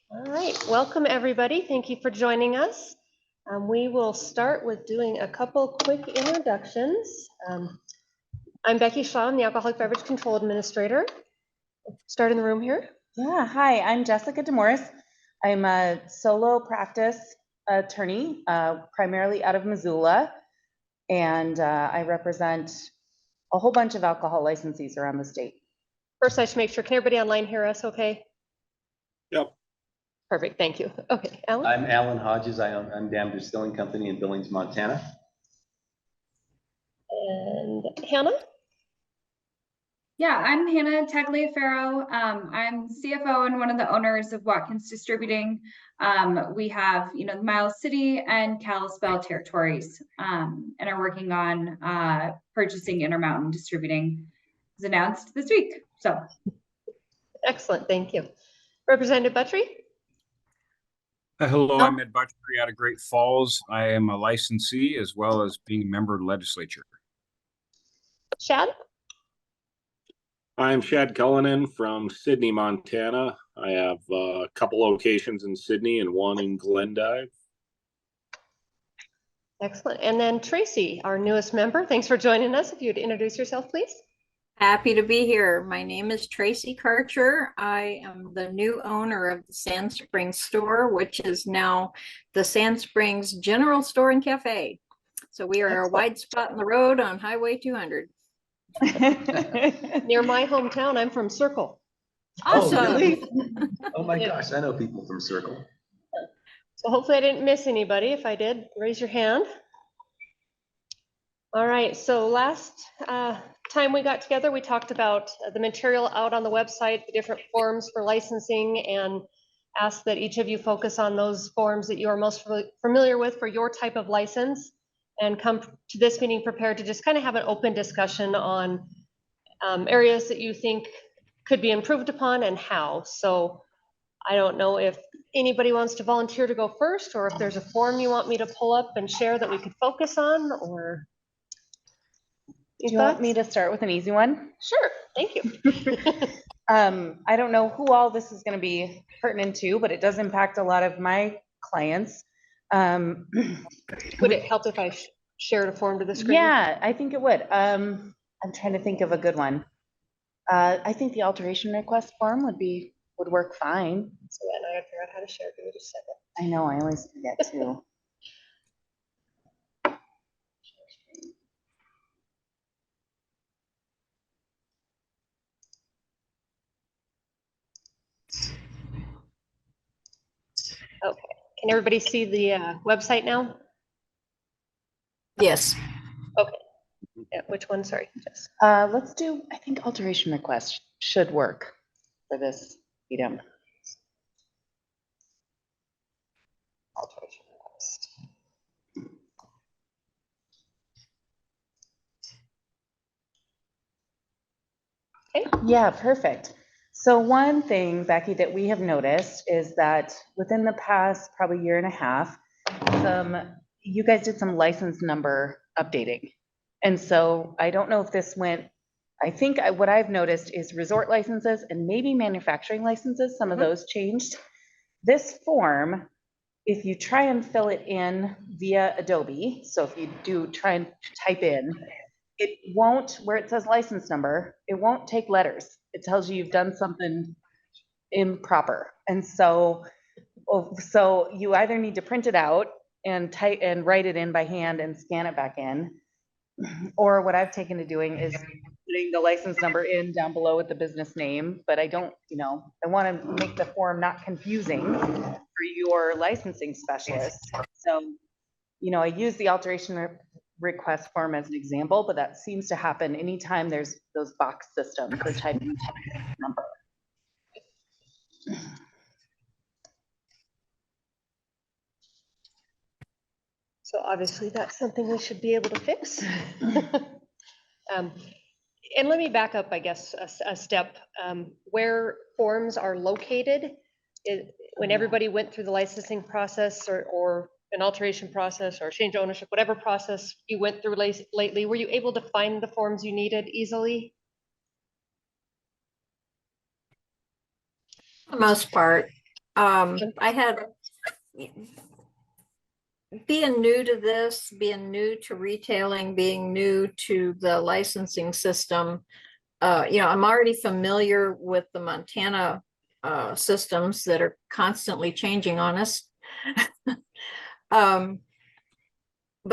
All right, welcome everybody. Thank you for joining us. We will start with doing a couple quick introductions. I'm Becky Shaw, I'm the Alcoholic Beverage Control Administrator. Start in the room here. Yeah, hi, I'm Jessica DeMorris. I'm a solo practice attorney, primarily out of Missoula, and I represent a whole bunch of alcohol licensees around the state. First, I should make sure, can everybody online hear us okay? Yep. Perfect, thank you. Okay, Alan? I'm Alan Hodges. I'm Dam Distilling Company in Billings, Montana. And Hannah? Yeah, I'm Hannah Tagliaferro. I'm CFO and one of the owners of Watkins Distributing. We have, the Miles City and Kalispell territories, and are working on purchasing Intermountain Distributing. It was announced this week. So, Excellent, thank you. Representative Buttrey? Hello, I'm Ed Buttrey out of Great Falls. I am a licensee as well as being a member of the legislature. Shad? I'm Shad Cullinan from Sydney, Montana. I have a couple locations in Sydney and one in Glendive. Excellent. And then Tracy, our newest member. Thanks for joining us. If you'd introduce yourself, please. Happy to be here. My name is Tracy Karcher. I am the new owner of the Sand Springs store, which is now the Sand Springs General Store and Cafe. So we are a wide spot in the road on Highway 200. Near my hometown, I'm from Circle. Awesome. Oh, really? Oh my gosh, I know people from Circle. So hopefully I didn't miss anybody. If I did, raise your hand. All right, so last time we got together, we talked about the material out on the website, the different forms for licensing, and asked that each of you focus on those forms that you are most familiar with for your type of license, and come to this meeting prepared to just kind of have an open discussion on areas that you think could be improved upon and how. So I don't know if anybody wants to volunteer to go first, or if there's a form you want me to pull up and share that we could focus on, or... Do you want me to start with an easy one? Sure, thank you. I don't know who all this is going to be pertinent to, but it does impact a lot of my clients. Would it help if I shared a form to the screen? Yeah, I think it would. I'm trying to think of a good one. I think the alteration request form would work fine. So yeah, now I gotta figure out how to share. Give me just a second. I know, I always forget too. Okay, can everybody see the website now? Yes. Okay, yeah, which one, sorry? Yes. Let's do, I think alteration request should work for this item. Alteration request. Okay. Yeah, perfect. So one thing, Becky, that we have noticed is that within the past probably year and a half, you guys did some license number updating. And so I don't know if this went, I think what I've noticed is resort licenses and maybe manufacturing licenses, some of those changed. This form, if you try and fill it in via Adobe, so if you do try and type in, it won't, where it says license number, it won't take letters. It tells you you've done something improper. And so you either need to print it out and type and write it in by hand and scan it back in. Or what I've taken to doing is putting the license number in down below with the business name, but I don't, I want to make the form not confusing for your licensing specialist. So, I use the alteration request form as an example, but that seems to happen anytime there's those box systems for typing number. So obviously that's something we should be able to fix. And let me back up, I guess, a step. Where forms are located, when everybody went through the licensing process or an alteration process or change ownership, whatever process you went through lately, were you able to find the forms you needed easily? For the most part. I had, being new to this, being new to retailing, being new to the licensing system, I'm already familiar with the Montana systems that are constantly changing on us. But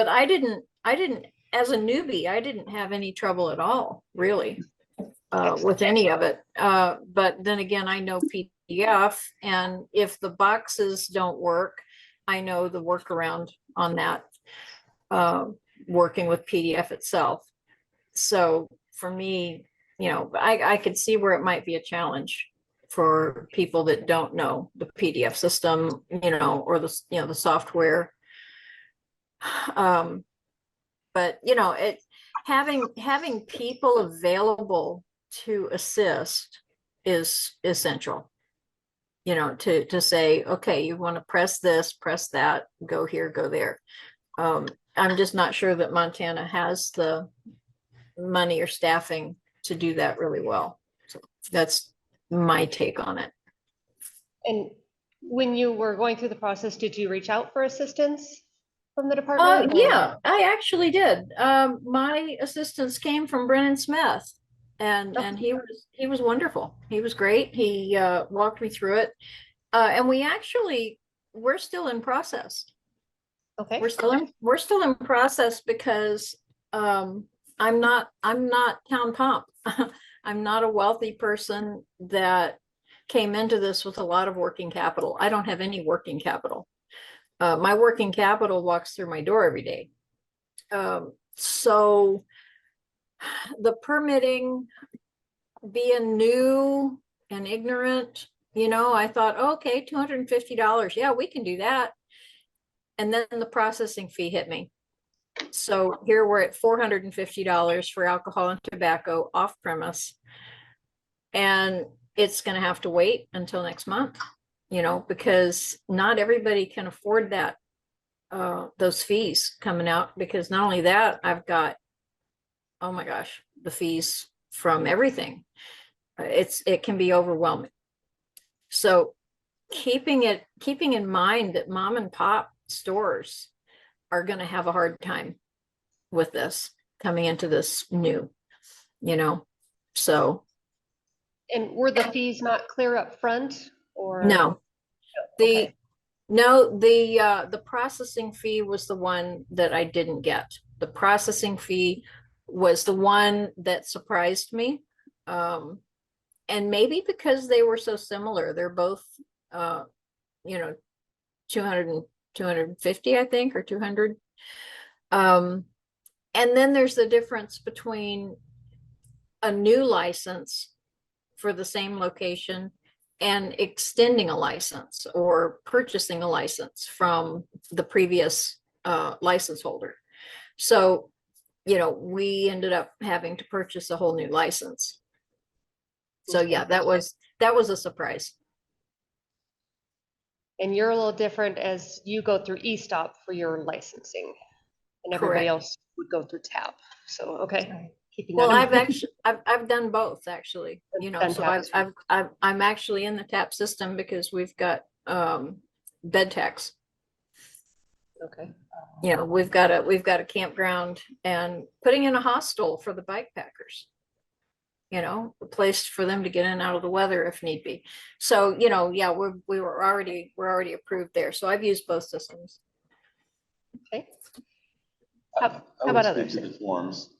I didn't, as a newbie, I didn't have any trouble at all, really, with any of it. But then again, I know PDF, and if the boxes don't work, I know the workaround on that, working with PDF itself. So for me, I could see where it might be a challenge for people that don't know the PDF system, or the software. But having people available to assist is essential. To say, okay, you want to press this, press that, go here, go there. I'm just not sure that Montana has the money or staffing to do that really well. So that's my take on it. And when you were going through the process, did you reach out for assistance from the department? Yeah, I actually did. My assistance came from Brennan Smith, and he was wonderful. He was great. He walked me through it, and we're still in process. Okay. We're still in process because I'm not town pomp. I'm not a wealthy person that came into this with a lot of working capital. I don't have any working capital. My working capital walks through my door every day. So the permitting, being new and ignorant, I thought, okay, $250. Yeah, we can do that. And then the processing fee hit me. So here we're at $450 for alcohol and tobacco off premise. And it's going to have to wait until next month, because not everybody can afford that, those fees coming out, because not only that, I've got, oh my gosh, the fees from everything. It can be overwhelming. So keeping in mind that mom and pop stores are going to have a hard time with this coming into this new, so. And were the fees not clear up front, or? No, Okay. the processing fee was the one that I didn't get. The processing fee was the one that surprised me. And maybe because they were so similar, they're both, 200 and 250, I think, or 200. And then there's the difference between a new license for the same location and extending a license or purchasing a license from the previous license holder. So, we ended up having to purchase a whole new license. So yeah, that was a surprise. And you're a little different as you go through eStop for your licensing, and everybody Correct. else would go through TAP. So, okay. Keeping Well, that in I've done both actually, That's so fantastic. I'm actually in the TAP system because we've got bed tax. Okay. We've got a campground and putting in a hostel for the bike packers. A place for them to get in and out of the weather if need be. So, yeah, we're already approved there. So I've used both systems. Okay. I How would about speak others? to the forms.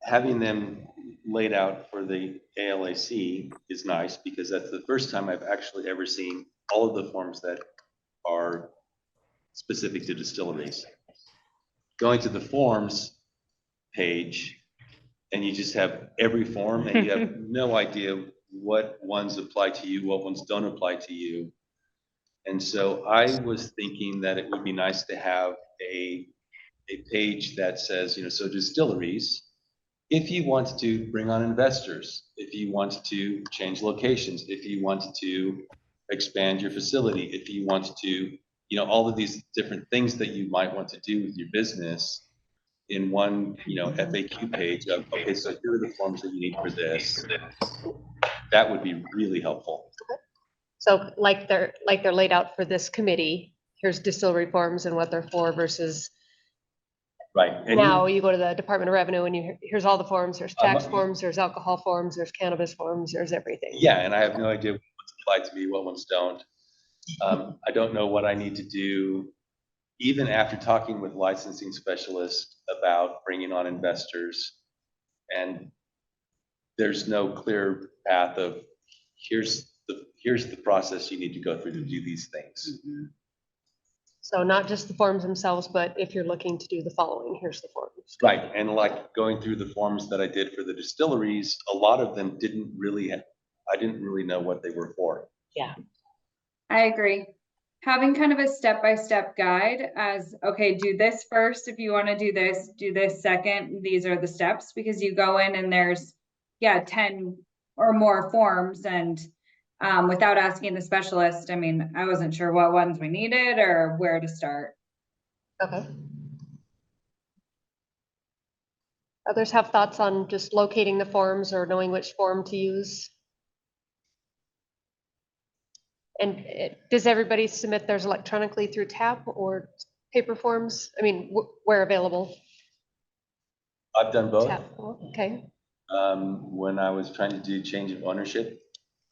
Having them laid out for the ALAC is nice, because that's the first time I've actually ever seen all of the forms that are specific to distilleries. Going to the forms page, and you just have every form, and you have no idea what ones apply to you, what ones don't apply to you. And so I was thinking that it would be nice to have a page that says, so distilleries, if you want to bring on investors, if you want to change locations, if you want to expand your facility, if you want to, all of these different things that you might want to do with your business in one, FAQ page of, okay, so here are the forms that you need for this. That would be really helpful. So like they're laid out for this committee, here's distillery forms and what they're for versus Right. And now you go to the Department of Revenue and here's all the forms, there's tax Um, forms, there's alcohol forms, there's cannabis forms, there's everything. yeah, and I have no idea what's applied to me, what ones don't. I don't know what I need to do, even after talking with licensing specialists about bringing on investors. And there's no clear path of, here's the process you need to go through to do these things. So not just the forms themselves, but if you're looking to do the following, here's the forms. Right, and like going through the forms that I did for the distilleries, a lot of them didn't really, I didn't really know what they were for. Yeah. I agree. Having kind of a step-by-step guide as, okay, do this first if you want to do this second. These are the steps, because you go in and there's, 10 or more forms, and without asking the specialist, I mean, I wasn't sure what ones we needed or where to start. Okay. Others have thoughts on just locating the forms or knowing which form to use? And does everybody submit theirs electronically through TAP or paper forms? I mean, where available? I've done both. TAP, okay. When I was trying to do change of ownership,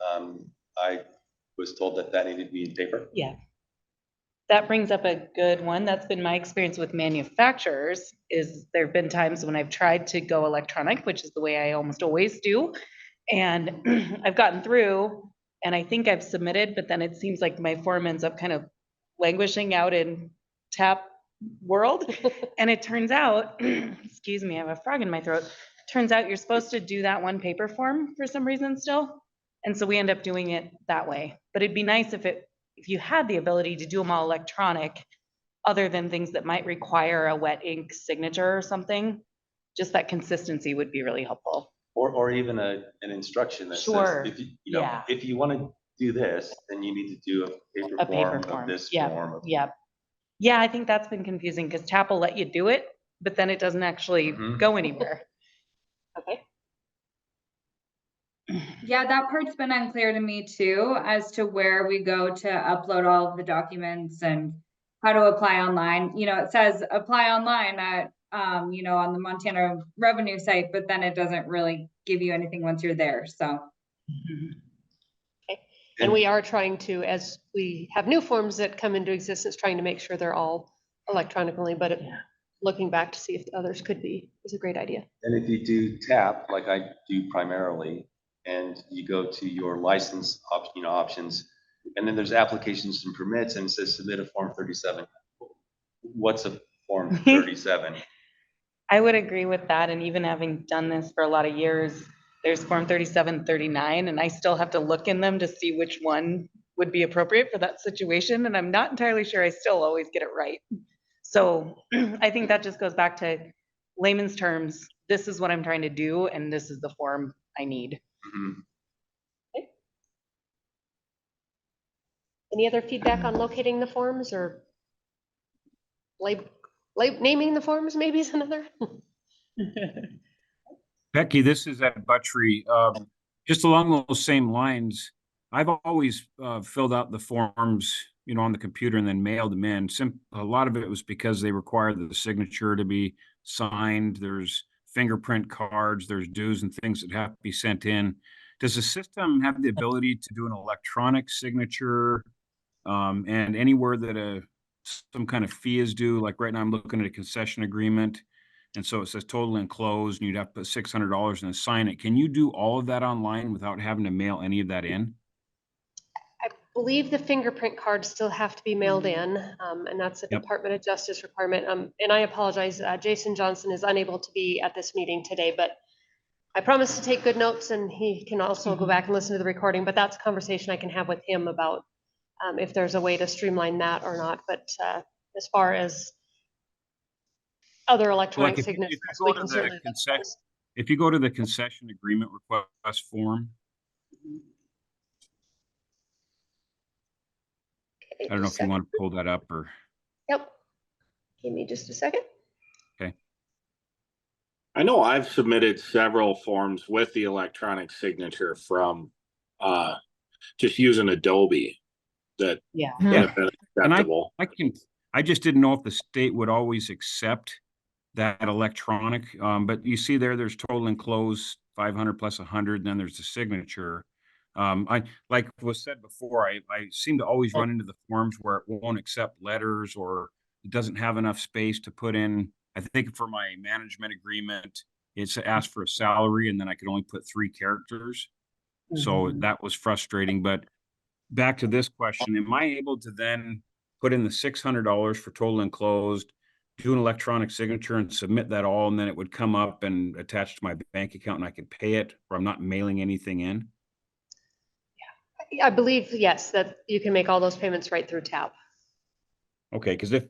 I was told that needed to be in paper. Yeah. That brings up a good one. That's been my experience with manufacturers, is there've been times when I've tried to go electronic, which is the way I almost always do. And I've gotten through and I think I've submitted, but then it seems like my form ends up kind of languishing out in TAP world. And it turns out, excuse me, I have a frog in my throat. Turns out you're supposed to do that one paper form for some reason still. And so we end up doing it that way. But it'd be nice if you had the ability to do them all electronic, other than things that might require a wet ink signature or something, just that consistency would be really helpful. Or even an instruction that Sure. says, Yeah. if you want to do this, then you need to do a paper form of this Yep. form. Yep. Yeah, I think that's been confusing because TAP will let you do it, but then it doesn't actually go anywhere. Okay. Yeah, that part's been unclear to me too, as to where we go to upload all of the documents and how to apply online. It says apply online at, on the Montana revenue site, but then it doesn't really give you anything once you're there, so. Okay. And we are trying to, as we have new forms that come into existence, trying to make sure they're all electronically, but looking back to see if others could be is a great idea. And if you do TAP, like I do primarily, and you go to your license options, and then there's applications and permits, and it says submit a form 37. What's a form 37? I would agree with that. And even having done this for a lot of years, there's form 37, 39, and I still have to look in them to see which one would be appropriate for that situation. And I'm not entirely sure I still always get it right. So I think that just goes back to layman's terms. This is what I'm trying to do, and this is the form I need. Okay. Any other feedback on locating the forms or naming the forms maybe is another? Becky, this is Ed Buttrey. Just along those same lines, I've always filled out the forms, on the computer and then mailed them in. A lot of it was because they require the signature to be signed. There's fingerprint cards, there's dues and things that have to be sent in. Does the system have the ability to do an electronic signature and anywhere that some kind of fee is due? Like right now I'm looking at a concession agreement. And so it says total enclosed and you'd have to put $600 and sign it. Can you do all of that online without having to mail any of that in? I believe the fingerprint cards still have to be mailed in, and that's a Yep. Department of Justice requirement. And I apologize, Jason Johnson is unable to be at this meeting today, but I promise to take good notes and he can also go back and listen to the recording, but that's a conversation I can have with him about if there's a way to streamline that or not. But as far as other electronic Like signatures, if you we go can to certainly. if you go to the concession agreement request form, I don't know if you want to pull that up or. Yep. Give me just a second. Okay. I know I've submitted several forms with the electronic signature from just using Adobe that Yeah. would Yeah. have been And acceptable. I just didn't know if the state would always accept that electronic, but you see there's total enclosed 500 plus 100, and then there's the signature. Like was said before, I seem to always run into the forms where it won't accept letters or it doesn't have enough space to put in. I think for my management agreement, it's asked for a salary and then I could only put 3 characters. So Mhm. that was frustrating, but back to this question, am I able to then put in the $600 for total enclosed, do an electronic signature and submit that all, and then it would come up and attach to my bank account and I could pay it, or I'm not mailing anything in? I believe, yes, that you can make all those payments right through TAP. Okay, because if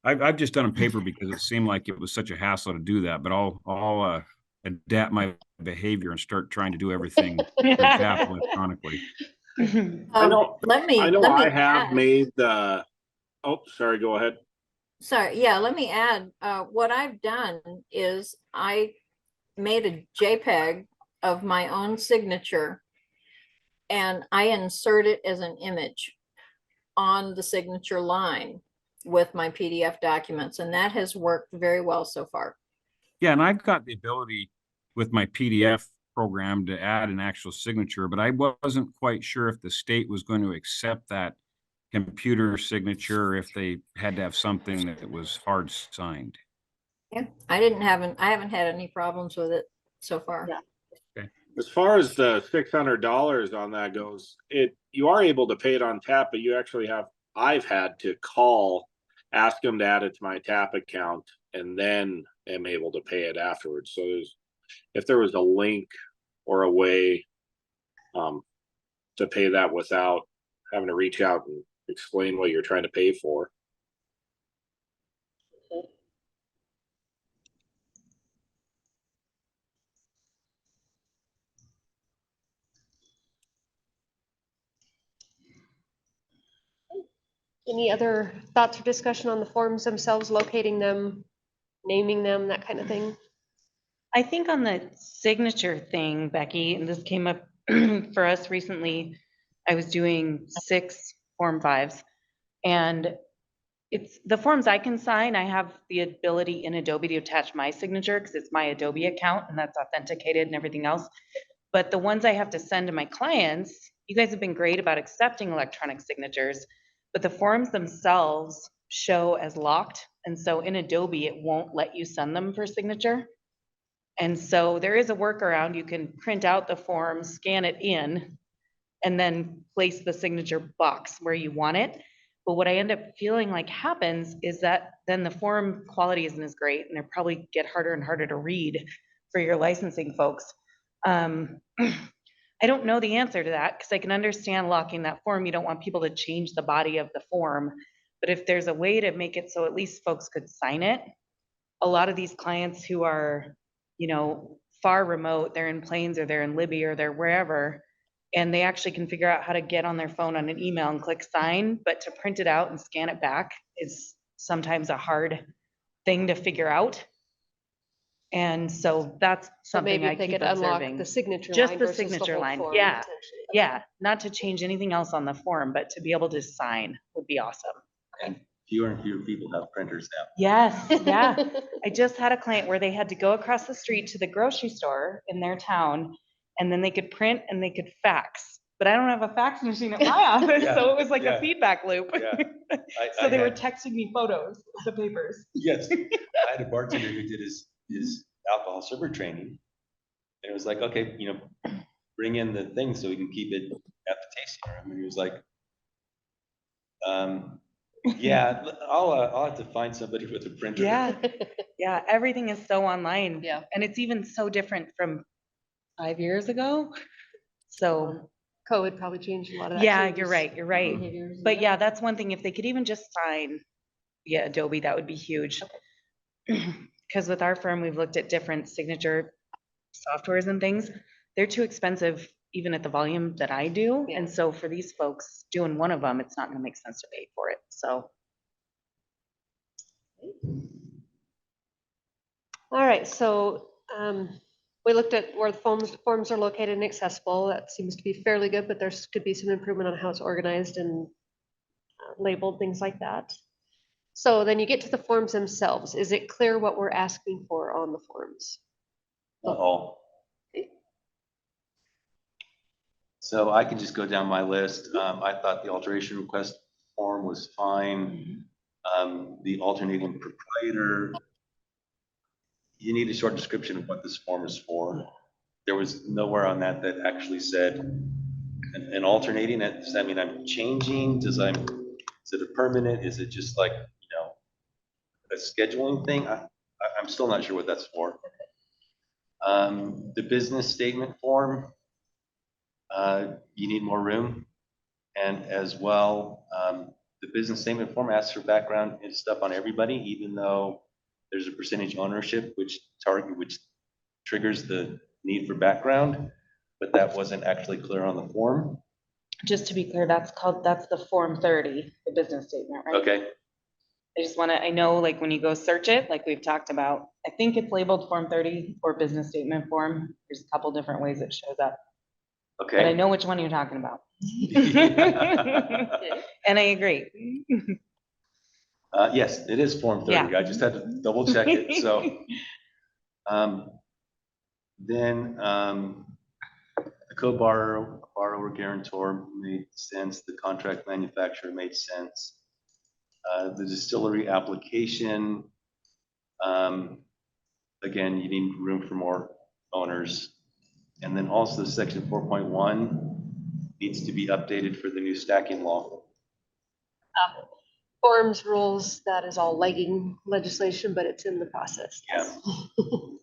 I've just done a paper because it seemed like it was such a hassle to do that, but I'll adapt my behavior and start trying to do everything through TAP electronically. I know, Let me I have add. made the, oh, sorry, go ahead. Sorry, yeah, let me add, what I've done is I made a JPEG of my own signature and I insert it as an image on the signature line with my PDF documents, and that has worked very well so far. Yeah, and I've got the ability with my PDF program to add an actual signature, but I wasn't quite sure if the state was going to accept that computer signature or if they had to have something that was hard signed. Yeah, I haven't had any problems with it so far. Yeah. As far as the $600 on that goes, you are able to pay it on tap, but you actually I've had to call, ask them to add it to my tap account, and then am able to pay it afterwards. So if there was a link or a way to pay that without having to reach out and explain what you're trying to pay for. Any other thoughts or discussion on the forms themselves, locating them, naming them, that kind of thing? I think on the signature thing, Becky, and this came up for us recently, I was doing 6 Form 5s, and it's the forms I can sign, I have the ability in Adobe to attach my signature because it's my Adobe account and that's authenticated and everything else. But the ones I have to send to my clients, you guys have been great about accepting electronic signatures, but the forms themselves show as locked. And so in Adobe, it won't let you send them for signature. And so there is a workaround. You can print out the form, scan it in, and then place the signature box where you want it. But what I end up feeling like happens is that then the form quality isn't as great, and they probably get harder and harder to read for your licensing folks. I don't know the answer to that because I can understand locking that form. You don't want people to change the body of the form. But if there's a way to make it so at least folks could sign it, a lot of these clients who are, far remote, they're in Plains or they're in Libby or they're wherever, and they actually can figure out how to get on their phone on an email and click sign, but to print it out and scan it back is sometimes a hard thing to figure out. And so that's So something maybe I if they keep could unlock observing. the signature Just line the versus the signature whole line, form, yeah. potentially. Yeah, not to change anything else on the form, but to be able to sign would be awesome. And fewer and fewer people have printers now. Yes, yeah. I just had a client where they had to go across the street to the grocery store in their town, and then they could print and they could fax. But I don't have a fax machine at my office, Yeah, so it was like yeah. a feedback loop. Yeah. So I they were had- texting me photos of the papers. Yes, I had a bartender who did his alcohol server training. And it was like, okay, bring in the thing so we can keep it at the tasting room. And he was like, yeah, I'll have to find somebody with a printer. Yeah, yeah, everything is so online. Yeah. And it's even so different from 5 years ago. So, COVID probably changed a lot of that. yeah, too, you're just right, you're right. behaviors and But that. yeah, that's one thing. If they could even just sign via Adobe, that would be huge. Because with our firm, we've looked at different signature softwares and things. They're too expensive, even at the volume that I do. Yeah. And so for these folks doing one of them, it's not gonna make sense to pay for it. So, All right, so We looked at where the forms are located and accessible. That seems to be fairly good, but there's could be some improvement on how it's organized and labeled, things like that. So then you get to the forms themselves. Is it clear what we're asking for on the forms? Not all. So I can just go down my list. I thought the alteration request form was fine. The alternating proprietor, you need a short description of what this form is for. There was nowhere on that that actually said an alternating. Does that mean I'm changing? Is it a permanent? Is it just like, a scheduling thing? I'm still not sure what that's for. The business statement form, you need more room. And as well, the business statement form asks for background and stuff on everybody, even though there's a percentage ownership, which triggers the need for background, but that wasn't actually clear on the form. Just to be clear, that's the Form 30, the business statement, right? Okay, I know like when you go search it, like we've talked about, I think it's labeled Form 30 or business statement form. There's a couple different ways it shows up, but I okay. know which one you're talking about. And I agree. Yes, it is Form 30. Yeah. I just had to double check it, so. Then the co-borrower guarantor made sense. The contract manufacturer made sense. The distillery application, again, you need room for more owners. And then also section 4.1 needs to be updated for the new stacking law. Forms, rules, that is all lagging legislation, but it's in the process. Yeah. The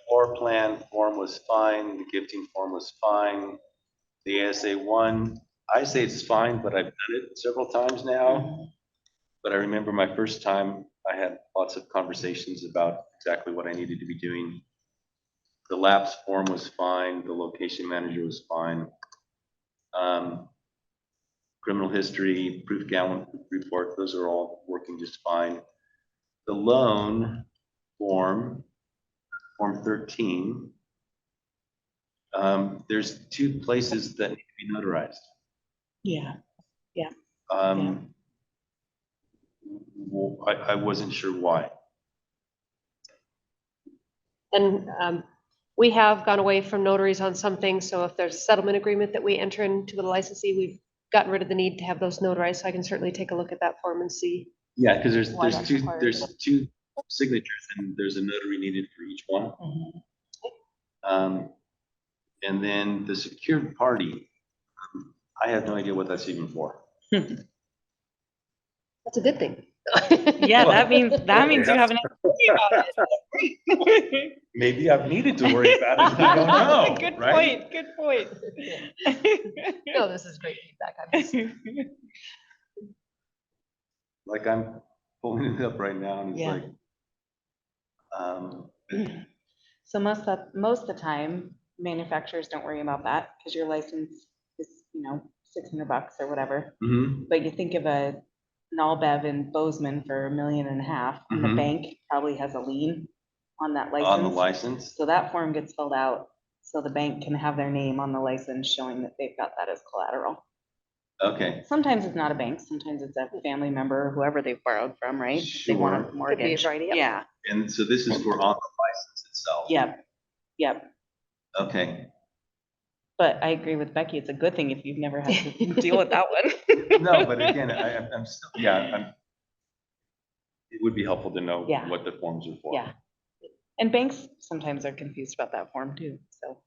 floor plan form was fine. The gifting form was fine. The ASA 1, I say it's fine, but I've done it several times now. But I remember my first time, I had lots of conversations about exactly what I needed to be doing. The lapse form was fine. The location manager was fine. Criminal history, proof gallon report, those are all working just fine. The loan form 13, there's 2 places that need to be notarized. Yeah. I wasn't sure why. And we have gone away from notaries on some things. So if there's a settlement agreement that we enter into with a licensee, we've gotten rid of the need to have those notarized. So I can certainly take a look at that form and see. Yeah, because there's Why that's required. there's 2 signatures and there's a notary needed for each one. And then the secured party, I have no idea what that's even for. That's a good thing. Yeah, that means you haven't about it. Maybe I've needed to worry about it. I don't know. Good right? point. Good point. No, this is great feedback. Like I'm pulling it up right now and it's Yeah. like, So most of the time, manufacturers don't worry about that because your license is, $600 or whatever. But you think of an all bev in Bozeman for $1.5 million, and the bank probably has a lien on that license. on the license. So that form gets filled out, so the bank can have their name on the license showing that they've got that as collateral. Okay. Sometimes it's not a bank, sometimes it's a family member, whoever they've borrowed from, right? If they want a Sure. Could be a mortgage. variety, yeah. Yeah, And so this is for on the license itself. yep. Okay. But I agree with Becky, it's a good thing if you've never had to deal with that one. No, but again, I'm still, it would be helpful to know Yeah. what the forms are for. Yeah. And banks sometimes are confused about that form too, so.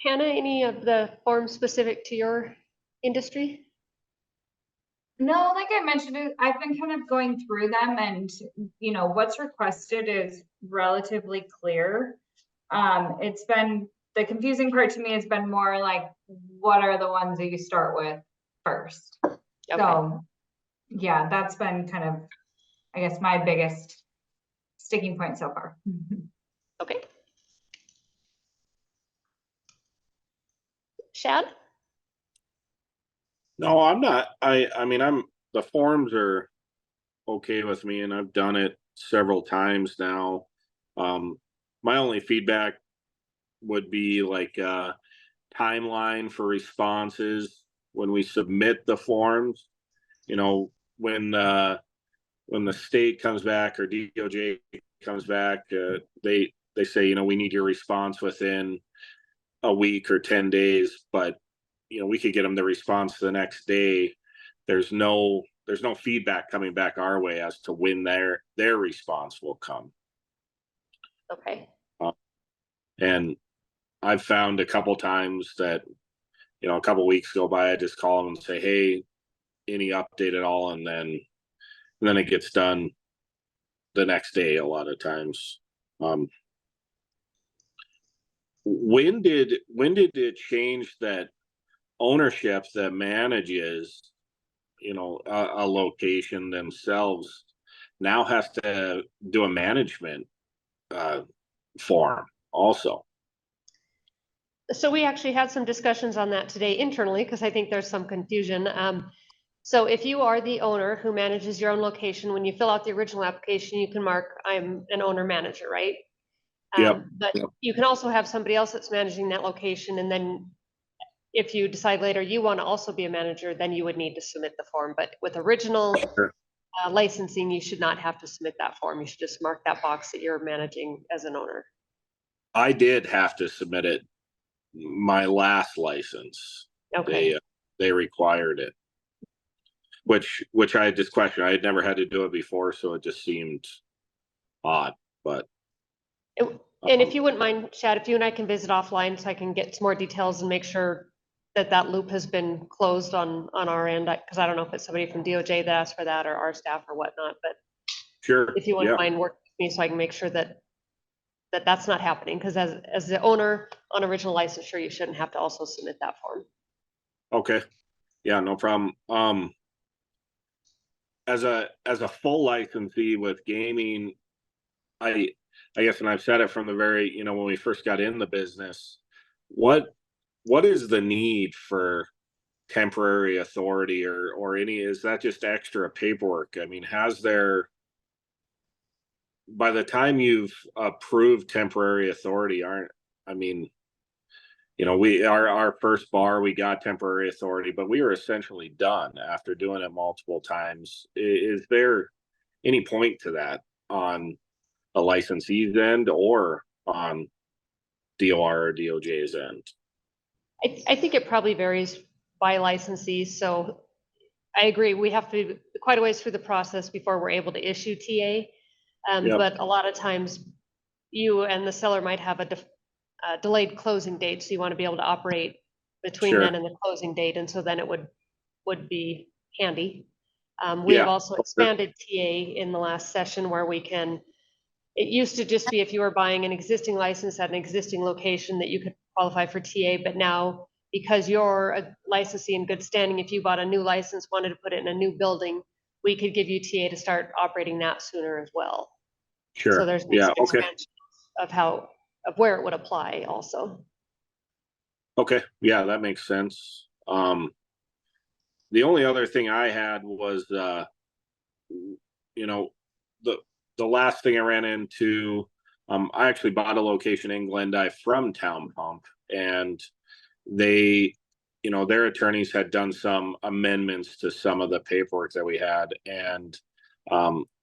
Hannah, any of the forms specific to your industry? No, like I mentioned, I've been kind of going through them and, what's requested is relatively clear. The confusing part to me has been more like, what are the ones that you start with first? Okay. So, yeah, that's been kind of, I guess, my biggest sticking point so far. Okay. Shad? No, I'm not. I mean, the forms are okay with me and I've done it several times now. my only feedback would be like timeline for responses when we submit the forms. You know, when the state comes back or DOJ comes back, they say, you know, we need your response within a week or 10 days, but you know, we could get them the response the next day. There's no feedback coming back our way as to when their response will come. Okay. And I've found a couple times that, you know, a couple weeks go by, I just call them and say, hey, any update at all? And then it gets done the next day a lot of times. When did it change that ownership that manages, you know, a location themselves now has to do a management form also? So we actually had some discussions on that today internally, because I think there's some confusion. So if you are the owner who manages your own location, when you fill out the original application, you can mark, I'm an owner manager, right? But you can also have somebody else that's managing that location. And then if you decide later you want to also be a manager, then you would need to submit the form. But with original licensing, you should not have to submit that form. You should just mark that box that you're managing as an owner. I did have to submit it my last license. Okay. They required it, which I just questioned. I had never had to do it before, so it just seemed odd. But and if you wouldn't mind, Chad, if you and I can visit offline so I can get some more details and make sure that that loop has been closed on our end, because I don't know if it's somebody from DOJ that asked for that or our staff or whatnot, but sure, if you wouldn't mind working with me so I can make sure that that's not happening, because as the owner on original licensure, you shouldn't have to also submit that form. Okay, yeah, no problem. As a full licensee with gaming, I guess, and I've said it from the very, you know, when we first got in the business, what is the need for temporary authority or any, is that just extra paperwork? I mean, by the time you've approved temporary authority, I mean, you know, our first bar, we got temporary authority, but we were essentially done after doing it multiple times. Is there any point to that on a licensee's end or on DOR or DOJ's end? I think it probably varies by licensees. So I agree, we have to be quite a ways through the process before we're able to issue TA. But a lot of times you and the seller might have a delayed closing date, so you want to be able to operate between then and the closing date, and so then it would be handy. We have also expanded TA in the last session where we can, it used to just be if you were buying an existing license at an existing location that you could qualify for TA, but now because you're a licensee in good standing, if you bought a new license, wanted to put it in a new building, we could give you TA to start operating that sooner as well. Sure. So there's some expansion of where it would apply also. Okay. Yeah, that makes sense. The only other thing I had was, you know, the last thing I ran into, I actually bought a location in Glendive from Town Pump, and they, you know, their attorneys had done some amendments to some of the paperwork that we had, and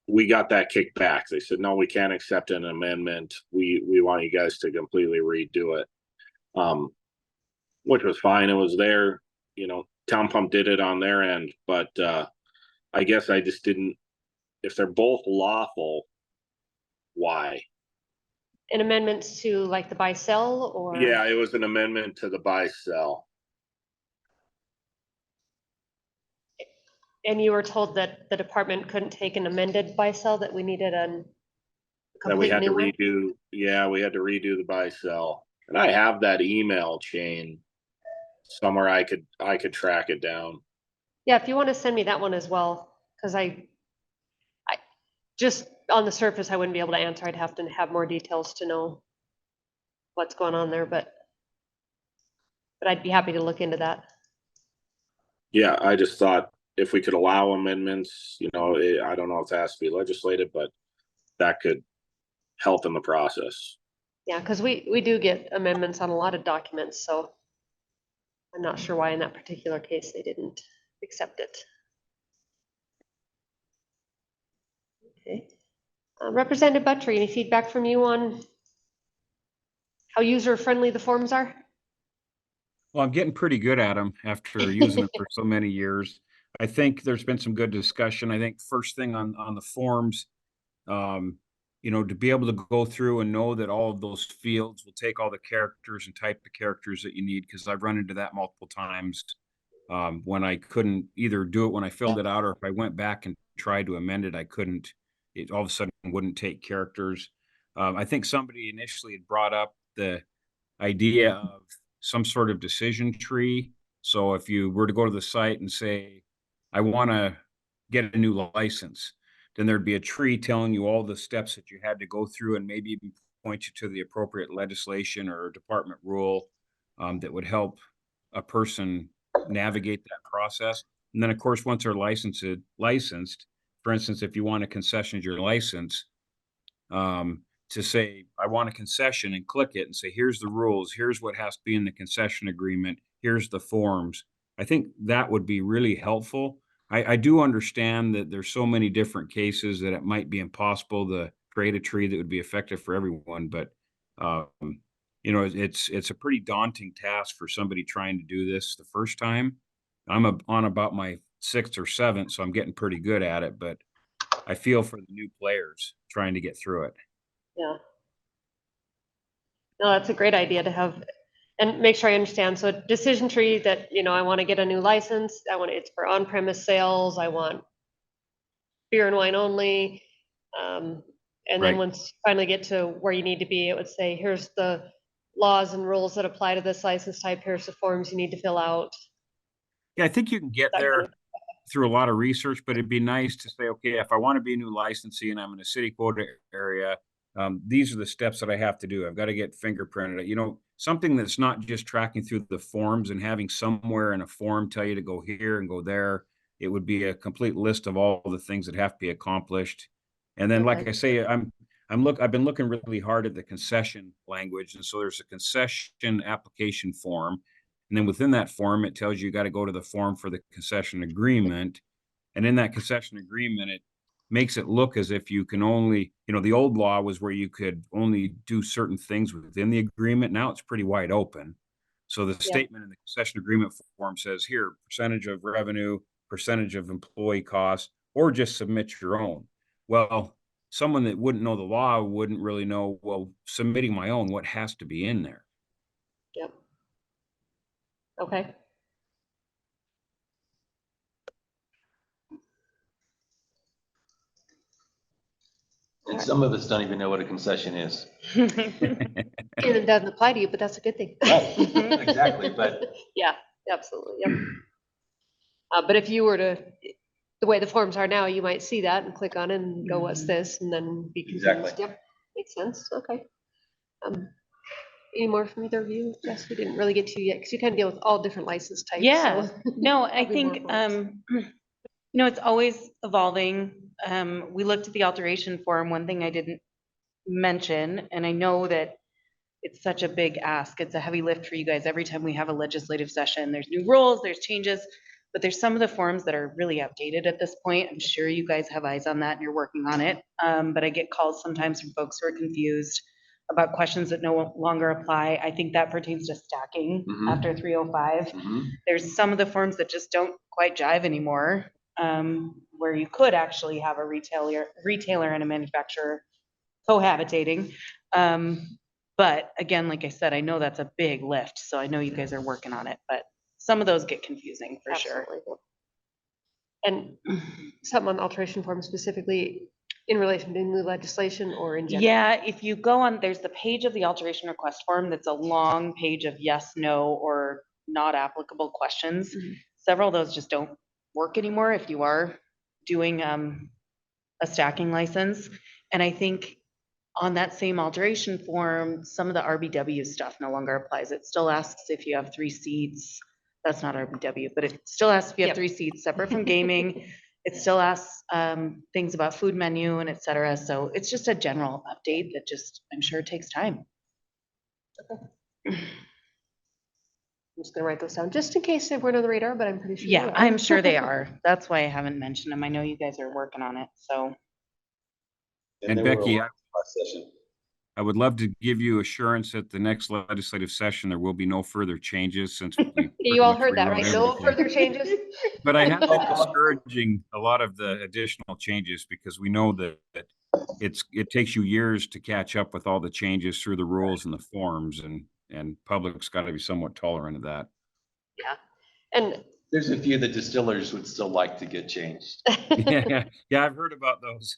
we got that kicked back. They said, no, we can't accept an amendment. We want you guys to completely redo it. Which was fine. It was there, you know, Town Pump did it on their end, but I guess I just didn't, if they're both lawful, why? An amendment to like the buy sell, or? Yeah, it was an amendment to the buy sell. And you were told that the department couldn't take an amended buy sell, that we needed a That we complete had to new one? redo. Yeah, we had to redo the buy sell. And I have that email chain somewhere. I could track it down. Yeah, if you want to send me that one as well, because I just on the surface, I wouldn't be able to answer. I'd have to have more details to know what's going on there, but I'd be happy to look into that. Yeah, I just thought if we could allow amendments, you know, I don't know if it has to be legislated, but that could help in the process. Yeah, because we do get amendments on a lot of documents, so I'm not sure why in that particular case they didn't accept it. Okay. Representative Buttry, any feedback from you on how user-friendly the forms are? Well, I'm getting pretty good at them after using them for so many years. I think there's been some good discussion. I think first thing on the forms, you know, to be able to go through and know that all of those fields will take all the characters and type the characters that you need, because I've run into that multiple times when I couldn't either do it when I filled it out, or if I went back and tried to amend it, I couldn't. It all of a sudden wouldn't take characters. I think somebody initially had brought up the idea of some sort of decision tree. So if you were to go to the site and say, I want to get a new license, then there'd be a tree telling you all the steps that you had to go through, and maybe even point you to the appropriate legislation or department rule that would help a person navigate that process. And then, of course, once they're licensed, for instance, if you want a concession your license, to say, I want a concession, and click it and say, here's the rules, here's what has to be in the concession agreement, here's the forms. I think that would be really helpful. I do understand that there's so many different cases that it might be impossible to create a tree that would be effective for everyone, but you know, it's a pretty daunting task for somebody trying to do this the first time. On about my 6th or 7th, so I'm getting pretty good at it, but I feel for the new players trying to get through it. Yeah. No, that's a great idea to have, and make sure I understand. So a decision tree that, you know, I want to get a new license. It's for on-premise sales. I want beer and wine only. And then Right. once you finally get to where you need to be, it would say, here's the laws and rules that apply to this license type. Here's the forms you need to fill out. Yeah, I think you can get That kind there of, through a lot of research, but it'd be nice to say, okay, if I want to be a new licensee and I'm in a city quota area, these are the steps that I have to do. I've got to get fingerprinted. You know, something that's not just tracking through the forms and having somewhere in a form tell you to go here and go there. It would be a complete list of all the things that have to be accomplished. And then, like okay. I say, I've been looking really hard at the concession language, and so there's a concession application form. And then within that form, it tells you got to go to the form for the concession agreement. And in that concession agreement, it makes it look as if you can only, you know, the old law was where you could only do certain things within the agreement. Now it's pretty wide open. So the Yeah. statement in the concession agreement form says here, percentage of revenue, percentage of employee costs, or just submit your own. Well, someone that wouldn't know the law wouldn't really know, well, submitting my own, what has to be in there. Yep. Okay. And some of us don't even know what a concession is. And it doesn't apply to you, but that's a good thing. Right, exactly, but Yeah, absolutely, yep. But if you were to, the way the forms are now, you might see that and click on it and go, what's this? And then be confused. Exactly. Yep, makes sense, okay. Any more from either of you? Jess, we didn't really get to you yet, because you kind of deal with all different license types. Yeah, So. no, I Probably more think, forms. you know, it's always evolving. We looked at the alteration form. One thing I didn't mention, and I know that it's such a big ask, it's a heavy lift for you guys every time we have a legislative session. There's new rules, there's changes, but there's some of the forms that are really outdated at this point. I'm sure you guys have eyes on that and you're working on it. But I get calls sometimes from folks who are confused about questions that no longer apply. I think that pertains to stacking Mhm. after 305. mhm, There's some of the forms that just don't quite jive anymore, where you could actually have a retailer and a manufacturer cohabitating. But again, like I said, I know that's a big lift, so I know you guys are working on it, but some of those get confusing for sure. Absolutely, yep. And something on alteration form specifically in relation to new legislation or in general? Yeah, if you go on, there's the page of the alteration request form that's a long page of yes, no, or not applicable questions. Mhm. Several of those just don't work anymore if you are doing a stacking license. And I think on that same alteration form, some of the RBW stuff no longer applies. It still asks if you have 3 seats. That's not RBW, but it still asks if you have Yep. 3 seats separate from gaming. It still asks things about food menu and et cetera. So it's just a general update that just, I'm sure takes time. I'm just gonna write those down, just in case they weren't on the radar, but I'm pretty sure. Yeah, they are. I'm sure they are. That's why I haven't mentioned them. I know you guys are working on it, so. And there were a Becky, lot last session. I would love to give you assurance at the next legislative session, there will be no further changes since we. You all pretty much heard that, right? rewrote No everything. further changes? But I have been discouraging a lot of the additional changes because we know that it takes you years to catch up with all the changes through the rules and the forms, and public's got to be somewhat tolerant of that. And There's a few that distillers would still like to get changed. Yeah, I've heard about those.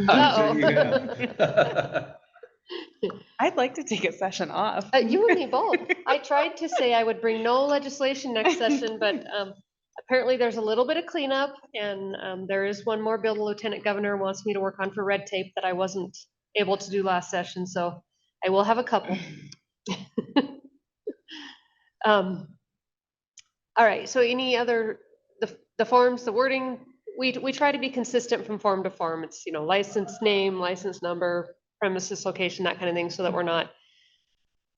I'm sure you have. I'd like to take a session off. you and me both. I tried to say I would bring no legislation next session, but apparently there's a little bit of cleanup, and there is one more bill the lieutenant governor wants me to work on for red tape that I wasn't able to do last session, so I will have a couple. All right, so any other, the forms, the wording, we try to be consistent from form to form. It's, license name, license number, premises location, that kind of thing, so that we're not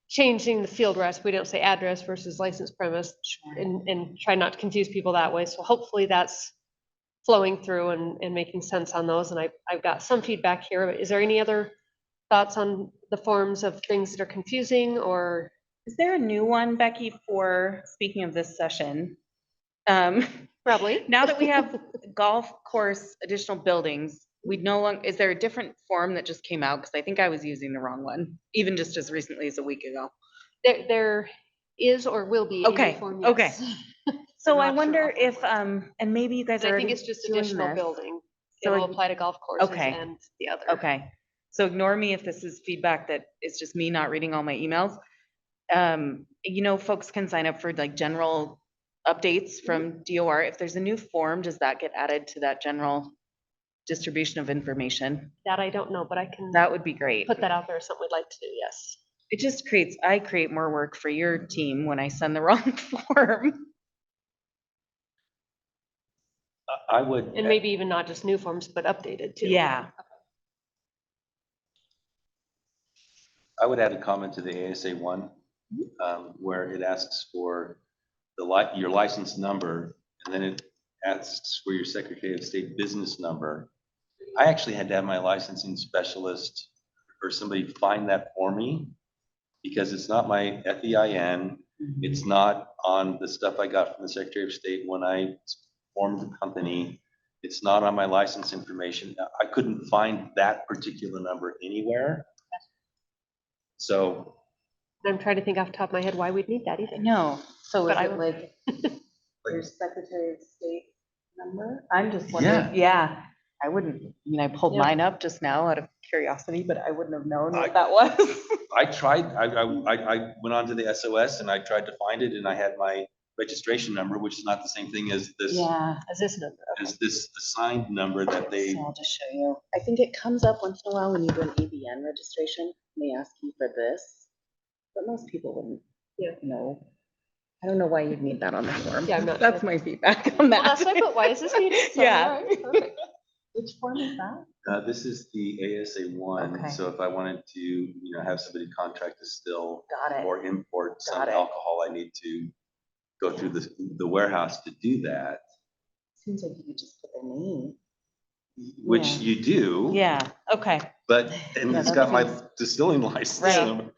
changing the field rest. We don't say address versus licensed premise, and try not to confuse people that way. So hopefully that's flowing through and making sense on those. And I've got some feedback here. Is there any other thoughts on the forms of things that are confusing, or? Is there a new one, Becky, for, speaking of this session? Probably. Now that we have golf course additional buildings, we no longer, is there a different form that just came out? Because I think I was using the wrong one, even just as recently as a week ago. There is or will be a new Okay, form, okay. yes. So I'm I not sure wonder offhand if, what. and maybe you guys And are I think already it's just doing additional this. building. It So will apply to golf courses okay. and the other. Okay, so ignore me if this is feedback that it's just me not reading all my emails. Folks can sign up for like general updates from DOR. If there's a new form, does that get added to that general distribution of information? That I don't know, but I can That would be great. put that out there as something we'd like to do, yes. It just I create more work for your team when I send the wrong form. I would. And maybe even not just new forms, but updated too. Yeah, I would add a comment to the ASA one, where it asks for your license number, and then it asks for your Secretary of State business number. I actually had to have my licensing specialist or somebody find that for me, because it's not my FEIN. It's not on the stuff I got from the Secretary of State when I formed the company. It's not on my license information. I couldn't find that particular number anywhere. So I'm trying to think off the top of my head why we'd need that either. no. So is But I it will- like your Secretary of State number? I'm just wondering. Yeah, I wouldn't, I pulled Yeah. mine up just now out of curiosity, but I wouldn't have known what that was. I tried, I went onto the SOS and I tried to find it, and I had my registration number, which is not the same thing as this, Yeah, As this number. as this assigned number that they, so I'll just show you. I think it comes up once in a while when you do an ABN registration, and they ask you for this, but most people wouldn't. Yeah. know. I don't know why you'd need that on the form. Yeah, I'm not That's sure. my feedback on Well, that. that's what I put, why is this needed? So, Yeah. all right, perfect. Which form is that? this is the ASA one. Okay. So if I wanted to, have somebody contract distill Got it. or import some Got it. alcohol, I need to go through the warehouse to do that, Seems like you could just put their name. which Yeah. you do. Yeah, okay. But, and Yeah, it's that got my seems- distilling license Right. number.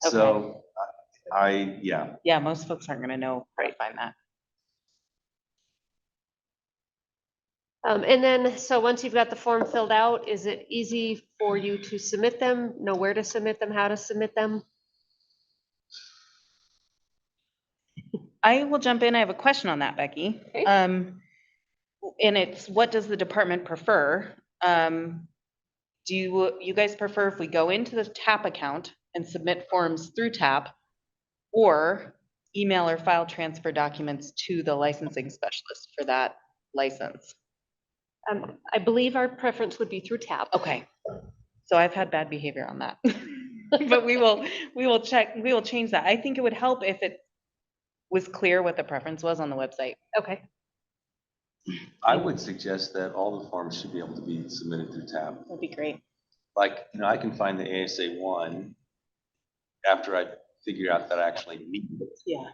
So yeah. Yeah, most folks aren't gonna know how to find that. And then, so once you've got the form filled out, is it easy for you to submit them, know where to submit them, how to submit them? I will jump in. I have a question on that, Becky. Okay. And it's, what does the department prefer? Do you guys prefer if we go into the TAP account and submit forms through TAP, or email or file transfer documents to the licensing specialist for that license? I believe our preference would be through TAP. Okay, so I've had bad behavior on that. But we will change that. I think it would help if it was clear what the preference was on the website. Okay, I would suggest that all the forms should be able to be submitted through TAB. That'd be great. Like, I can find the ASA one after I figure out that I actually need it. Yeah.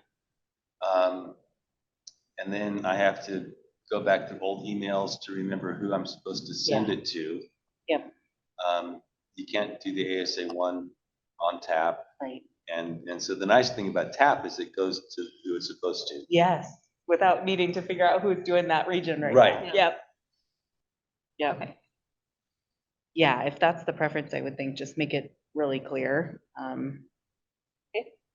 And then I have to go back to old emails to remember who I'm supposed to send it to. Yep. You can't do the ASA one on tap. Right. And so the nice thing about tap is it goes to who it's supposed to. Yes, without needing to figure out who's doing that region right Right. now. Yeah. Yep. Yep. Yeah, if that's the preference, I would think just make it really clear.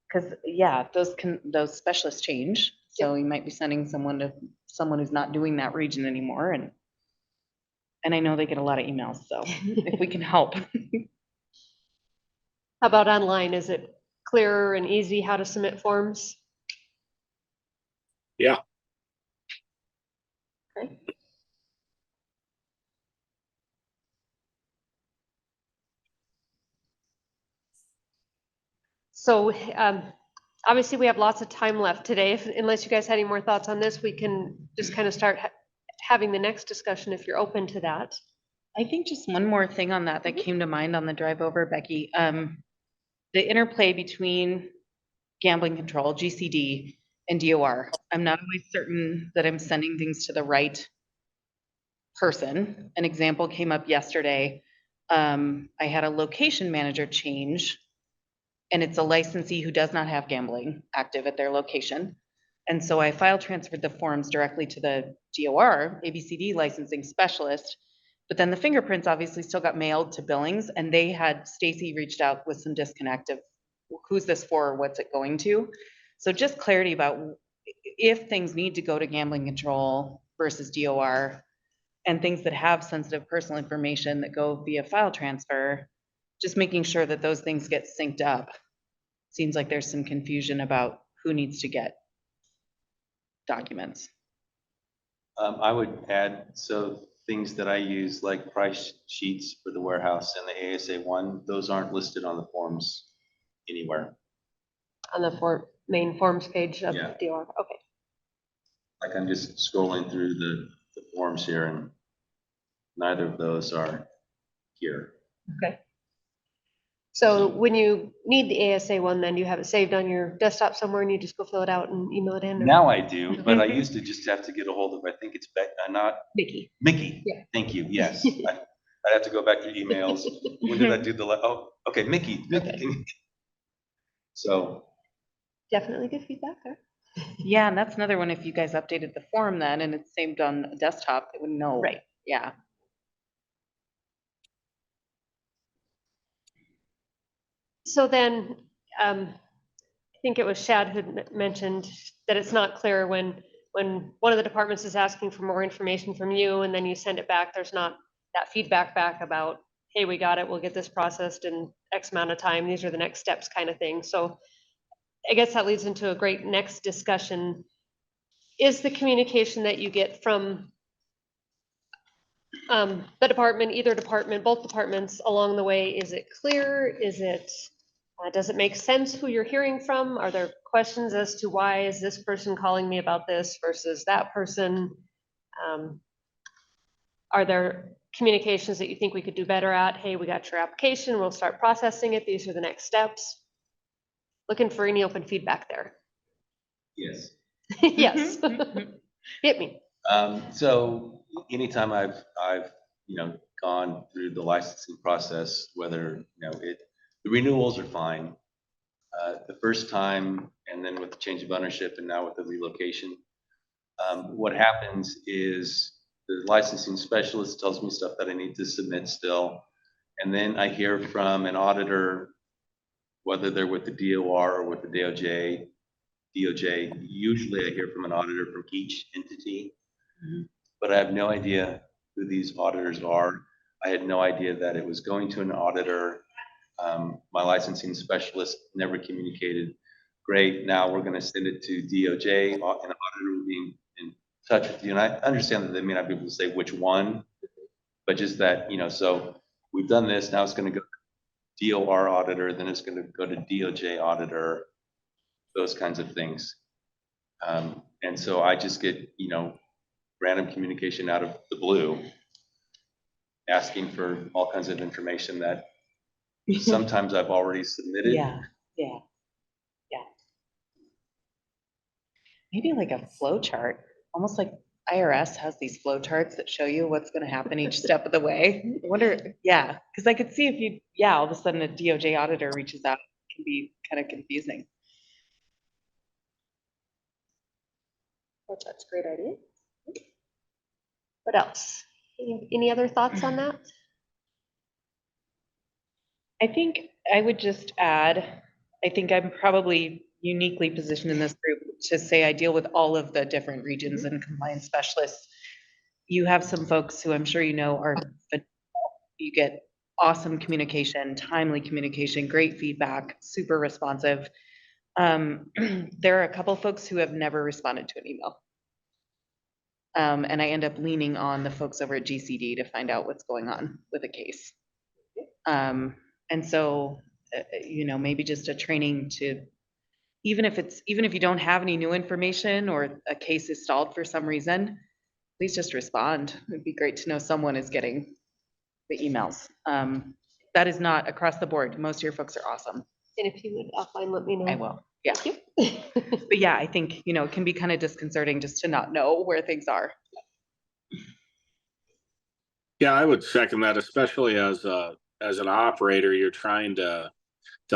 Because yeah, those specialists change. So you might be sending someone who's not doing that region anymore, and I know they get a lot of emails, so if we can help. How about online? Is it clearer and easy how to submit forms? Yeah. Okay. So obviously we have lots of time left today. Unless you guys had any more thoughts on this, we can just kind of start having the next discussion if you're open to that. I think just one more thing on that came to mind on the drive over, Becky. The interplay between gambling control, GCD, and DOR. I'm not always certain that I'm sending things to the right person. An example came up yesterday. I had a location manager change, and it's a licensee who does not have gambling active at their location. And so I file transferred the forms directly to the DOR, ABCD licensing specialist. But then the fingerprints obviously still got mailed to Billings, and they had Stacy reached out with some disconnect of who's this for, what's it going to? So just clarity about if things need to go to gambling control versus DOR, and things that have sensitive personal information that go via file transfer, just making sure that those things get synced up. Seems like there's some confusion about who needs to get documents. I would add, so things that I use like price sheets for the warehouse and the ASA one, those aren't listed on the forms anywhere. On the main forms page of Yeah. DOR. Okay. Like I'm just scrolling through the forms here and neither of those are here. Okay. So when you need the ASA one, then you have it saved on your desktop somewhere and you just go fill it out and email it in? Or? Now I do, but I used to just have to get a hold of, I think it's not Mickey. Mickey. Yeah. Thank you. Yes. I'd have to go back through emails. When did I do oh, okay, Mickey. Okay. So. Definitely good feedback there. Yeah, and that's another one. If you guys updated the form then and it's saved on a desktop, it would know. Right. Yeah. So then, I think it was Shad who mentioned that it's not clear when one of the departments is asking for more information from you and then you send it back, there's not that feedback back about, hey, we got it, we'll get this processed in X amount of time, these are the next steps kind of thing. So I guess that leads into a great next discussion. Is the communication that you get from the department, either department, both departments along the way, is it clear? Is it, does it make sense who you're hearing from? Are there questions as to why is this person calling me about this versus that person? Are there communications that you think we could do better at? Hey, we got your application, we'll start processing it. These are the next steps. Looking for any open feedback there. Yes. Yes. Hit me. So anytime I've gone through the licensing process, whether the renewals are fine. The first time, and then with the change of ownership, and now with the relocation, what happens is the licensing specialist tells me stuff that I need to submit still, and then I hear from an auditor, whether they're with the DOR or with the DOJ. Usually I hear from an auditor from each entity. But I have no idea who these auditors are. I had no idea that it was going to an auditor. My licensing specialist never communicated. Great, now we're going to send it to DOJ, and an auditor will be in touch with you. And I understand that they may not be able to say which one, but just that, so we've done this, now it's going to go to DOR auditor, then it's going to go to DOJ auditor, those kinds of things. And so I just get, random communication out of the blue, asking for all kinds of information that sometimes I've already submitted. Yeah. Yeah. Yeah. Maybe like a flow chart, almost like IRS has these flow charts that show you what's gonna happen each step of the way. I wonder, yeah, because I could see if you, yeah, all of a sudden a DOJ auditor reaches out, it can be kind of confusing. That's a great idea. What else? Any other thoughts on that? I think I would just add, I think I'm probably uniquely positioned in this group to say I deal with all of the different regions and compliance specialists. You have some folks who I'm sure you know are, you get awesome communication, timely communication, great feedback, super responsive. There are a couple folks who have never responded to an email. And I end up leaning on the folks over at GCD to find out what's going on with a case. And so, you know, maybe just a training to, even if you don't have any new information or a case is stalled for some reason, please just respond. It'd be great to know someone is getting the emails. That is not across the board. Most of your folks are awesome. And if you would offline, let me know. I will. Yeah. Thank you. But yeah, I think, you know, it can be kind of disconcerting just to not know where things are. Yeah, I would second that, especially as an operator, you're trying to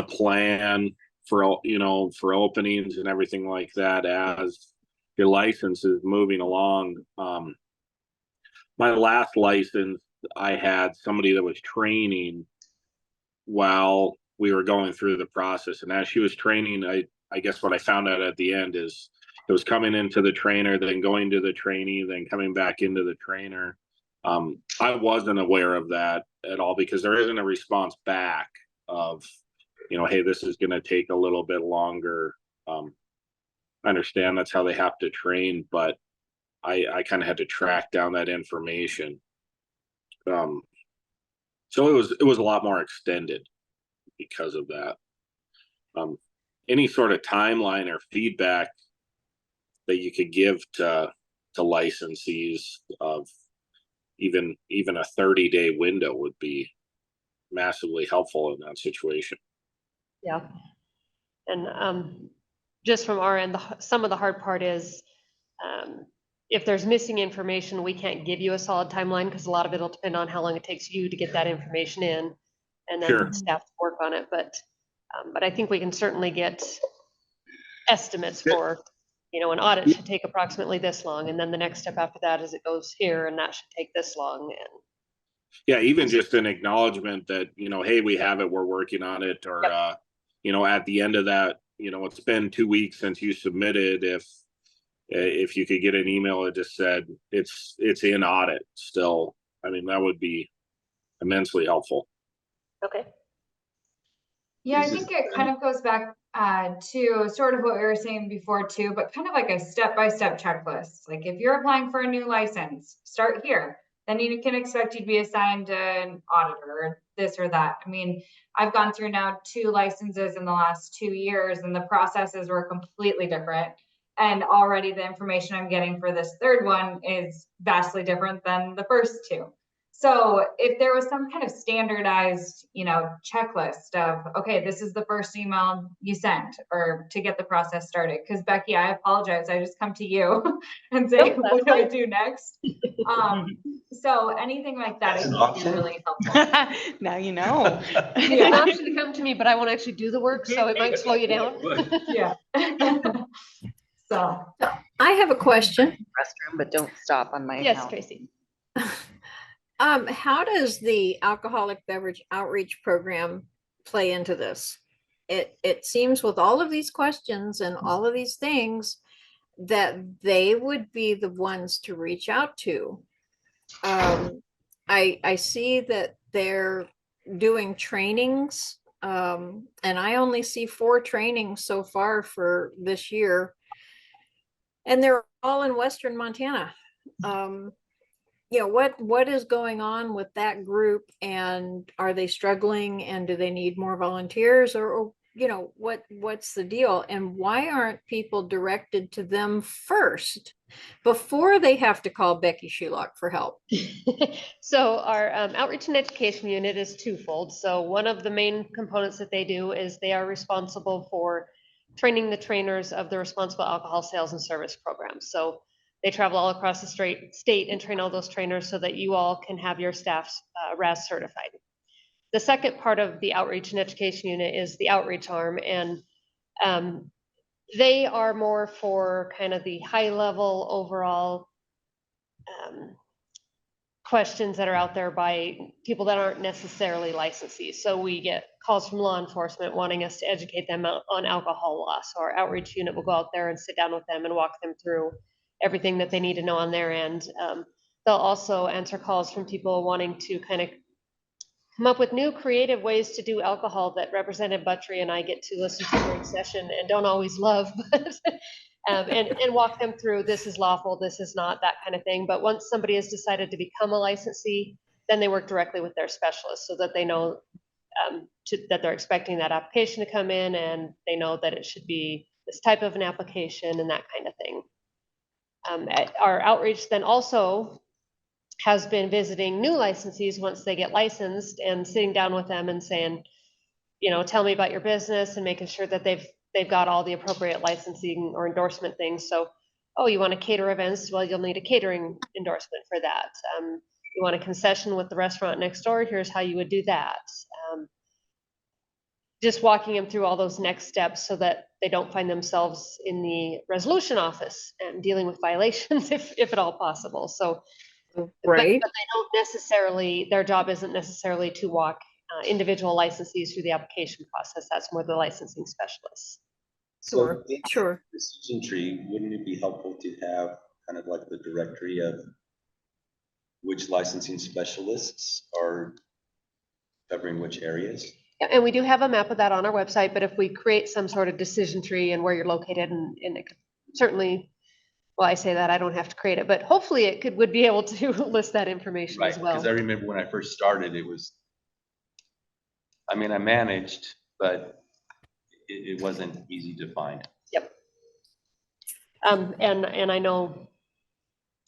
plan for, you know, for openings and everything like that as your license is moving along. My last license, I had somebody that was training while we were going through the process, and as she was training, I guess what I found out at the end is it was coming into the trainer, then going to the trainee, then coming back into the trainer. I wasn't aware of that at all because there isn't a response back of, you know, hey, this is going to take a little bit longer. I understand that's how they have to train, but I kind of had to track down that information. So it was a lot more extended because of that. Any sort of timeline or feedback that you could give to licensees of even a 30-day window would be massively helpful in that situation. Yeah. And just from our end, some of the hard part is if there's missing information, we can't give you a solid timeline because a lot of it will depend on how long it takes you to get that information in and then Sure. staff to work on it. But I think we can certainly get estimates for, you know, an audit should take approximately this long. And then the next step after that is it goes here and that should take this long. And yeah, even just an acknowledgement that, you know, hey, we have it, we're working on it, or Yep. You know, at the end of that, you know, it's been 2 weeks since you submitted. If you could get an email that just said it's in audit still, I mean, that would be immensely helpful. okay. Yeah, I think it kind of goes back to sort of what we were saying before too, but kind of like a step-by-step checklist. Like if you're applying for a new license, start here. Then you can expect you to be assigned an auditor or this or that. I mean, I've gone through now 2 licenses in the last 2 years and the processes were completely different. And already the information I'm getting for this third one is vastly different than the first 2. So if there was some kind of standardized, you know, checklist of, okay, this is the first email you sent or to get the process started. Because Becky, I apologize. I just come to you and say, Nope, what do that's I do next? So anything like that, That's I an think would be option? really helpful. Now you know. It's an option to come to me, but I won't actually do the work, so it might slow you down. Yeah. So. I have a question. Restroom, but don't stop on my Yes, account. Tracy. How does the alcoholic beverage outreach program play into this? It seems with all of these questions and all of these things that they would be the ones to reach out to. I see that they're doing trainings, and I only see 4 trainings so far for this year, and they're all in Western Montana. You know, what is going on with that group, and are they struggling, and do they need more volunteers, or you know, what's the deal? And why aren't people directed to them first before they have to call Becky Shulock for help? So our outreach and education unit is twofold. So one of the main components that they do is they are responsible for training the trainers of the responsible alcohol sales and service programs. So they travel all across the state and train all those trainers so that you all can have your staffs RAS certified. The second part of the outreach and education unit is the outreach arm, and they are more for kind of the high level overall questions that are out there by people that aren't necessarily licensees. So we get calls from law enforcement wanting us to educate them on alcohol law. So our outreach unit will go out there and sit down with them and walk them through everything that they need to know on their end. They'll also answer calls from people wanting to kind of come up with new creative ways to do alcohol that Representative Buttry and I get to listen to during session and don't always love, but and walk them through, this is lawful, this is not, that kind of thing. But once somebody has decided to become a licensee, then they work directly with their specialist so that they know that they're expecting that application to come in, and they know that it should be this type of an application and that kind of thing. Our outreach then also has been visiting new licensees once they get licensed and sitting down with them and saying, you know, tell me about your business, and making sure that they've got all the appropriate licensing or endorsement things. So, oh, you want to cater events? Well, you'll need a catering endorsement for that. You want a concession with the restaurant next door? Here's how you would do that. Just walking them through all those next steps so that they don't find themselves in the resolution office and dealing with violations if at all possible. So, Right. but they don't necessarily, their job isn't necessarily to walk individual licensees through the application process. That's more the licensing specialists. Sure, So in sure. the decision tree, wouldn't it be helpful to have kind of like the directory of which licensing specialists are covering which areas? And we do have a map of that on our website, but if we create some sort of decision tree and where you're located, and it could certainly, well, I say that, I don't have to create it, but hopefully it would be able to list that information Right, as well. because I remember when I first started, it was, I mean, I managed, but it wasn't easy to find. Yep. And I know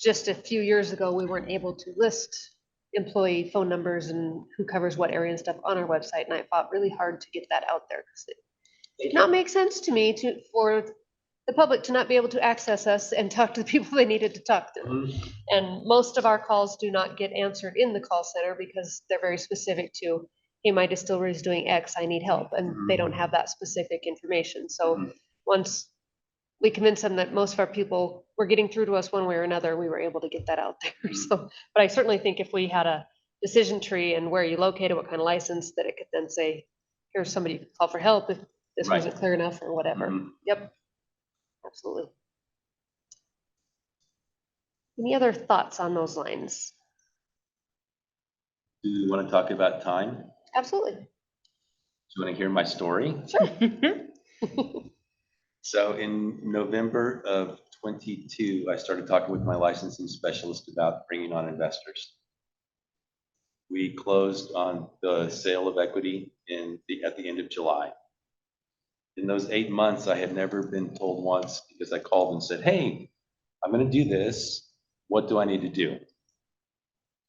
just a few years ago, we weren't able to list employee phone numbers and who covers what area and stuff on our website. And I fought really hard to get that out there because it did not make sense to me for the public to not be able to access us and talk to the people they needed to talk to. Mhm. And most of our calls do not get answered in the call center because they're very specific to, hey, my distillery is doing X, I need help. And they don't have that specific information. So Mhm. once we convinced them that most of our people were getting through to us one way or another, we were able to get that out there. Mhm. So, but I certainly think if we had a decision tree and where you located, what kind of license, that it could then say, here's somebody you can call for help if this Right. wasn't clear enough or whatever. Mhm. Yep, absolutely. Any other thoughts on those lines? Do you want to talk about time? Do Absolutely. you want to hear my story? So in November of 22, I started talking with my licensing specialist about bringing on investors. We closed on the sale of equity at the end of July. In those 8 months, I had never been told once, because I called and said, hey, I'm going to do this. What do I need to do?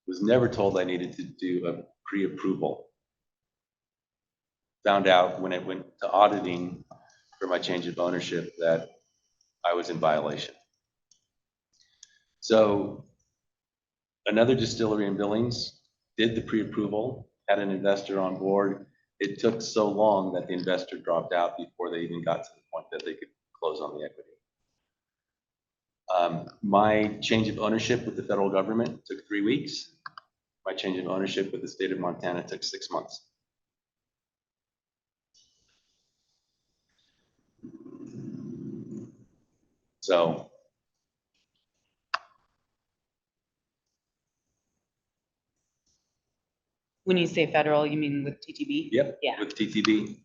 Was never told I needed to do a pre-approval. Found out when it went to auditing for my change of ownership that I was in violation. So another distillery in Billings did the pre-approval, had an investor on board. It took so long that the investor dropped out before they even got to the point that they could close on the equity. My change of ownership with the federal government took 3 weeks. My change of ownership with the state of Montana took 6 months. So When you say federal, you mean with TTB? yep, Yeah. with TTB,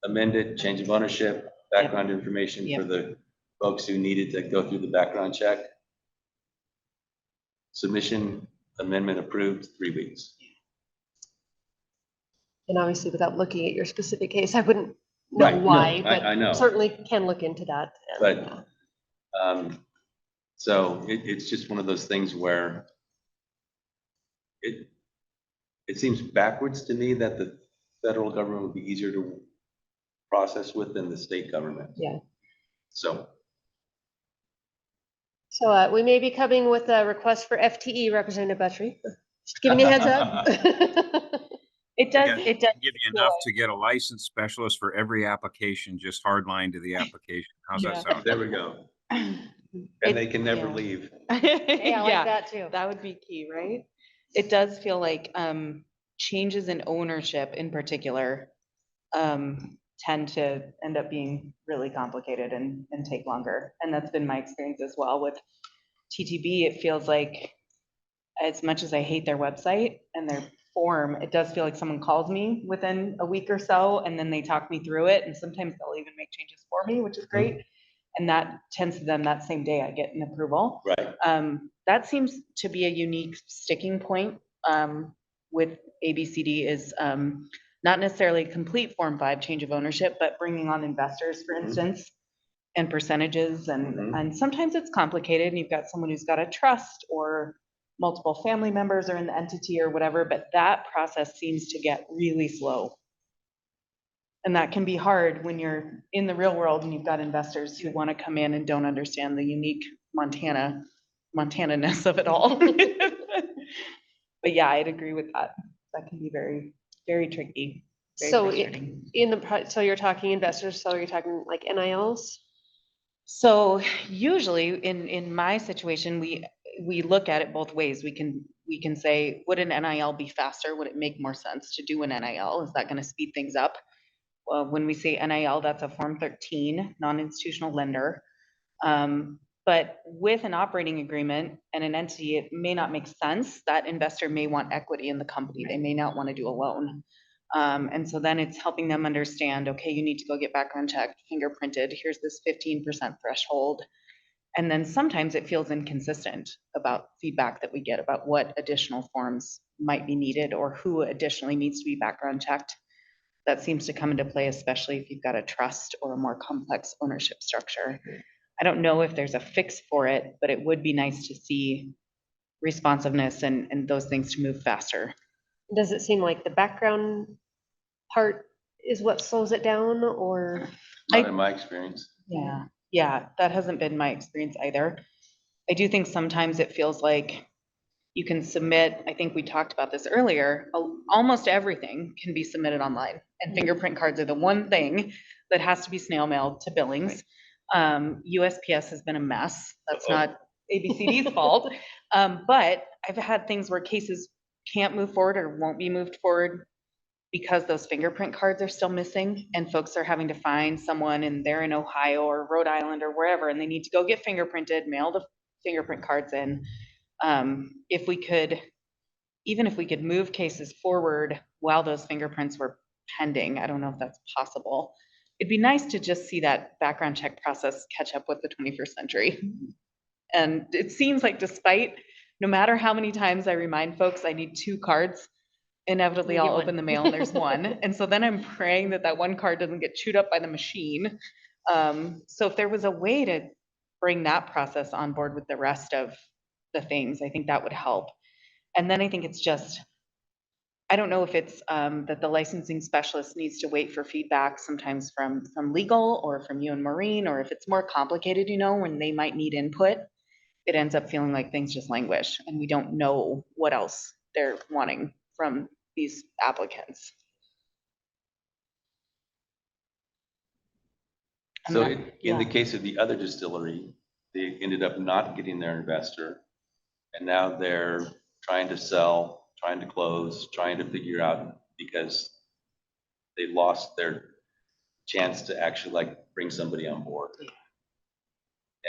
amended, change of ownership, background information for the folks who needed to go through the background check. Submission, amendment approved, 3 weeks. And obviously, without looking at your specific case, I wouldn't Right, know no, why, I know. but certainly can look into that. But, Yeah. So it's just one of those things where it seems backwards to me that the federal government would be easier to process with than the state government. Yeah. So, So we may be coming with a request for FTE, Representative Buttrey. Just giving you a heads up. It does, Yeah, it does. Give you enough to get a licensed specialist for every application, just hardline to the application. How's Yeah. that sound? there we go. And they can never leave. Hey, I like Yeah, that too. that would be key, right? It does feel like changes in ownership in particular tend to end up being really complicated and take longer. And that's been my experience as well with TTB. It feels like, as much as I hate their website and their form, it does feel like someone calls me within a week or so, and then they talk me through it, and sometimes they'll even make changes for me, which is great. And that tends to them that same day I get an approval. Right. That seems to be a unique sticking point with ABCD is not necessarily complete Form 5 change of ownership, but bringing on investors, for instance, and percentages. And sometimes it's complicated and you've got someone who's got a trust or multiple family members are in the entity or whatever, but that process seems to get really slow. And that can be hard when you're in the real world and you've got investors who want to come in and don't understand the unique Montana-ness of it all. But yeah, I'd agree with that. That can be very, very tricky. Very So frustrating. so you're talking investors, so you're talking like NILs? So usually in my situation, we look at it both ways. We can say, would an NIL be faster? Would it make more sense to do an NIL? Is that going to speed things up? Well, when we say NIL, that's a Form 13, non-institutional lender. But with an operating agreement and an entity, it may not make sense. That investor may want equity in the company. They may not want to do a loan. And so then it's helping them understand, okay, you need to go get background checked, fingerprinted. Here's this 15% threshold. And then sometimes it feels inconsistent about feedback that we get about what additional forms might be needed or who additionally needs to be background checked. That seems to come into play, especially if you've got a trust or a more complex ownership structure. I don't know if there's a fix for it, but it would be nice to see responsiveness and those things to move faster. Does it seem like the background part is what slows it down, or? Not in my experience. Yeah, that hasn't been my experience either. I do think sometimes it feels like you can submit, I think we talked about this earlier, almost everything can be submitted online. And fingerprint cards are the one thing that has to be snail mailed to Billings. USPS has been a mess. That's not ABCD's fault. But I've had things where cases can't move forward or won't be moved forward because those fingerprint cards are still missing and folks are having to find someone and they're in Ohio or Rhode Island or wherever, and they need to go get fingerprinted, mail the fingerprint cards in. If we could, even if we could move cases forward while those fingerprints were pending, I don't know if that's possible. It'd be nice to just see that background check process catch up with the 21st century. And it seems like despite, no matter how many times I remind folks I need 2 cards, inevitably I'll open the mail and there's one. And so then I'm praying that that one card doesn't get chewed up by the machine. So if there was a way to bring that process on board with the rest of the things, I think that would help. And then I think it's just, I don't know if it's that the licensing specialist needs to wait for feedback sometimes from legal or from you and Maureen, or if it's more complicated, you know, when they might need input, it ends up feeling like things just languish and we don't know what else they're wanting from these applicants. So in the case of the other distillery, they ended up not getting their investor. And now they're trying to sell, trying to close, trying to figure out because they lost their chance to actually like bring somebody on board.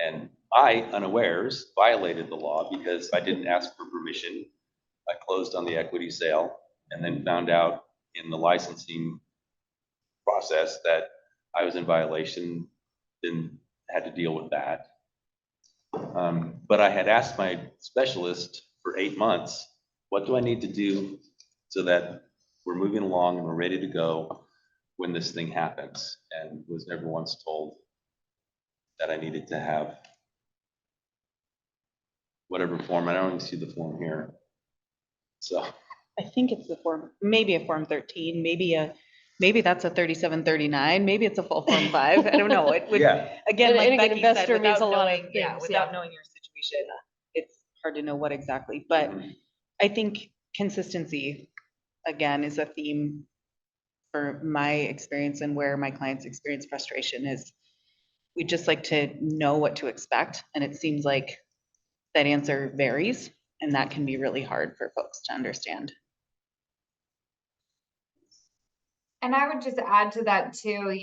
And I, unawares, violated the law because I didn't ask for permission. I closed on the equity sale and then found out in the licensing process that I was in violation, then had to deal with that. But I had asked my specialist for 8 months, what do I need to do so that we're moving along and we're ready to go? when this thing happens, and was never once told that I needed to have whatever form. I don't even see the form here. So, I think it's the form, maybe a Form 13, maybe that's a 3739, maybe it's a full Form 5. I don't know. It would, yeah, again, And like an Becky said, investor means without a lot of knowing, things, without yeah. knowing your situation, it's hard to know what exactly. But Mhm. I think consistency, again, is a theme for my experience and where my clients experience frustration is we just like to know what to expect. And it seems like that answer varies, and that can be really hard for folks to understand. And I would just add to that too,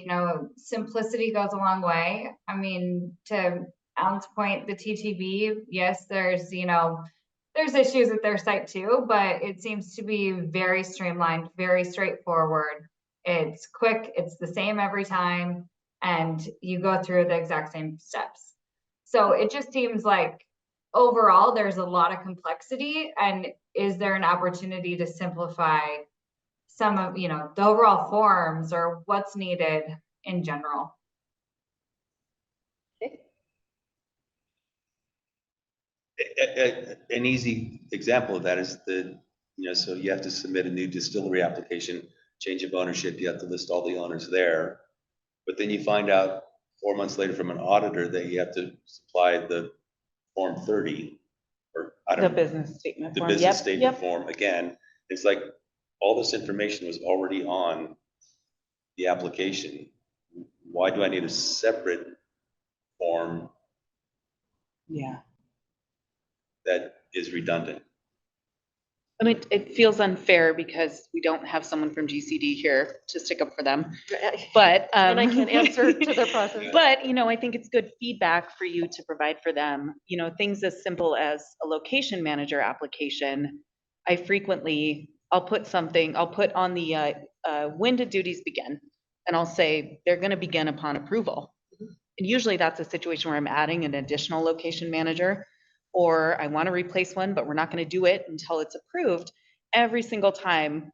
simplicity goes a long way. I mean, to Alan's point, the TTB, yes, there's issues with their site too, but it seems to be very streamlined, very straightforward. It's quick, it's the same every time, and you go through the exact same steps. So it just seems like overall there's a lot of complexity, and is there an opportunity to simplify some of, the overall forms or what's needed in general? An easy example of that is so you have to submit a new distillery application, change of ownership, you have to list all the owners there. But then you find out 4 months later from an auditor that you have to supply the Form 30, or I The don't, business statement the form. business Yep, statement yep. form again. It's like all this information was already on the application. Why do I need a separate form Yeah. that is redundant? I mean, it feels unfair because we don't have someone from GCD here to stick up for them, but. And I can't answer to their process. But, I think it's good feedback for you to provide for them, things as simple as a location manager application. I'll put on the, when do duties begin? And I'll say, they're gonna begin upon approval. And usually that's a situation where I'm adding an additional location manager, or I want to replace one, but we're not going to do it until it's approved. Every single time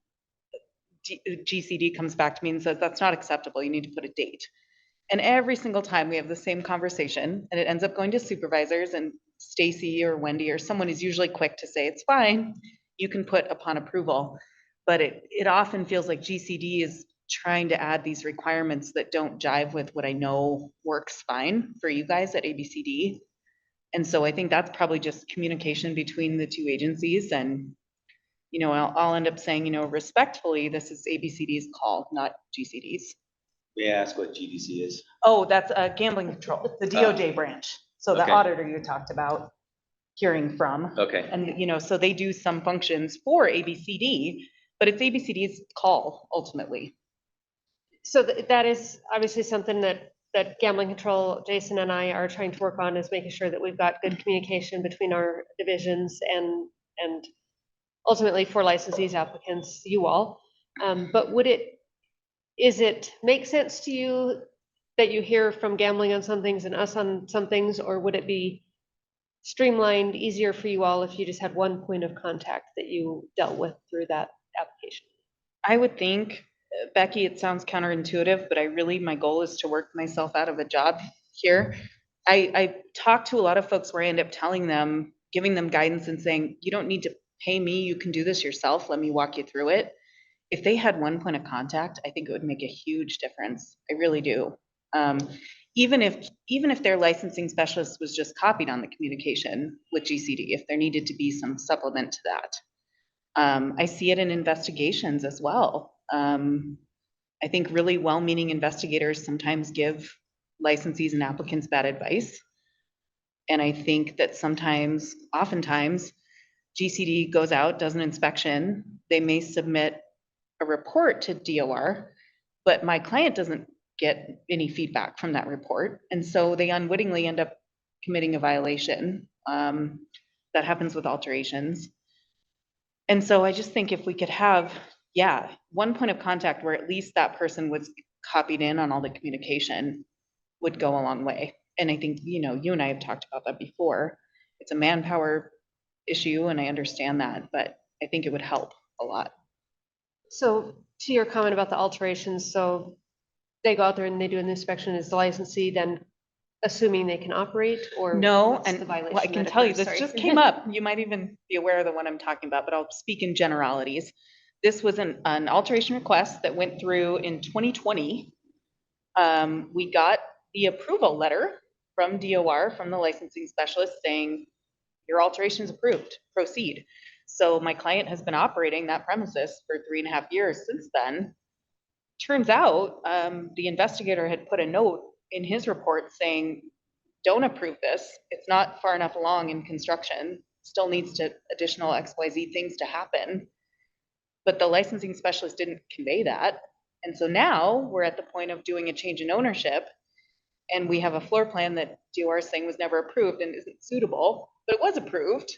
GCD comes back to me and says, that's not acceptable, you need to put a date. And every single time we have the same conversation, and it ends up going to supervisors, and Stacy or Wendy or someone is usually quick to say, it's fine, you can put upon approval. But it often feels like GCD is trying to add these requirements that don't jive with what I know works fine for you guys at ABCD. And so I think that's probably just communication between the two agencies. And, I'll end up saying, respectfully, this is ABCD's call, not GCD's. May I ask what GDC is? Oh, that's gambling control, the DOJ branch. So the Okay. auditor you talked about hearing from. Okay. And, so they do some functions for ABCD, but it's ABCD's call ultimately. So that is obviously something that gambling control, Jason and I are trying to work on, is making sure that we've got good communication between our divisions and ultimately for licensees, applicants, you all. But is it make sense to you that you hear from gambling on some things and us on some things, or would it be streamlined, easier for you all if you just had one point of contact that you dealt with through that application? I would think, Becky, it sounds counterintuitive, but my goal is to work myself out of a job here. I talk to a lot of folks where I end up telling them, giving them guidance and saying, you don't need to pay me, you can do this yourself, let me walk you through it. If they had one point of contact, I think it would make a huge difference. I really do. Even if their licensing specialist was just copied on the communication with GCD, if there needed to be some supplement to that. I see it in investigations as well. I think really well-meaning investigators sometimes give licensees and applicants bad advice. And I think that oftentimes, GCD goes out, does an inspection, they may submit a report to DOR, but my client doesn't get any feedback from that report. And so they unwittingly end up committing a violation. That happens with alterations. And so I just think if we could have, one point of contact where at least that person was copied in on all the communication would go a long way. And I think, you and I have talked about that before. It's a manpower issue and I understand that, but I think it would help a lot. So to your comment about the alterations, so they go out there and they do an inspection, is the licensee then assuming they can operate, or No, what's and the well, I violation can that tell you, occurs? this Sorry. just came up. You might even be aware of the one I'm talking about, but I'll speak in generalities. This was an alteration request that went through in 2020. We got the approval letter from DOR, from the licensing specialist, saying your alteration is approved, proceed. So my client has been operating that premises for 3.5 years since then. Turns out, the investigator had put a note in his report saying, don't approve this. It's not far enough along in construction. Still needs to additional XYZ things to happen. But the licensing specialist didn't convey that. And so now we're at the point of doing a change in ownership. And we have a floor plan that DOR is saying was never approved and isn't suitable, but it was approved.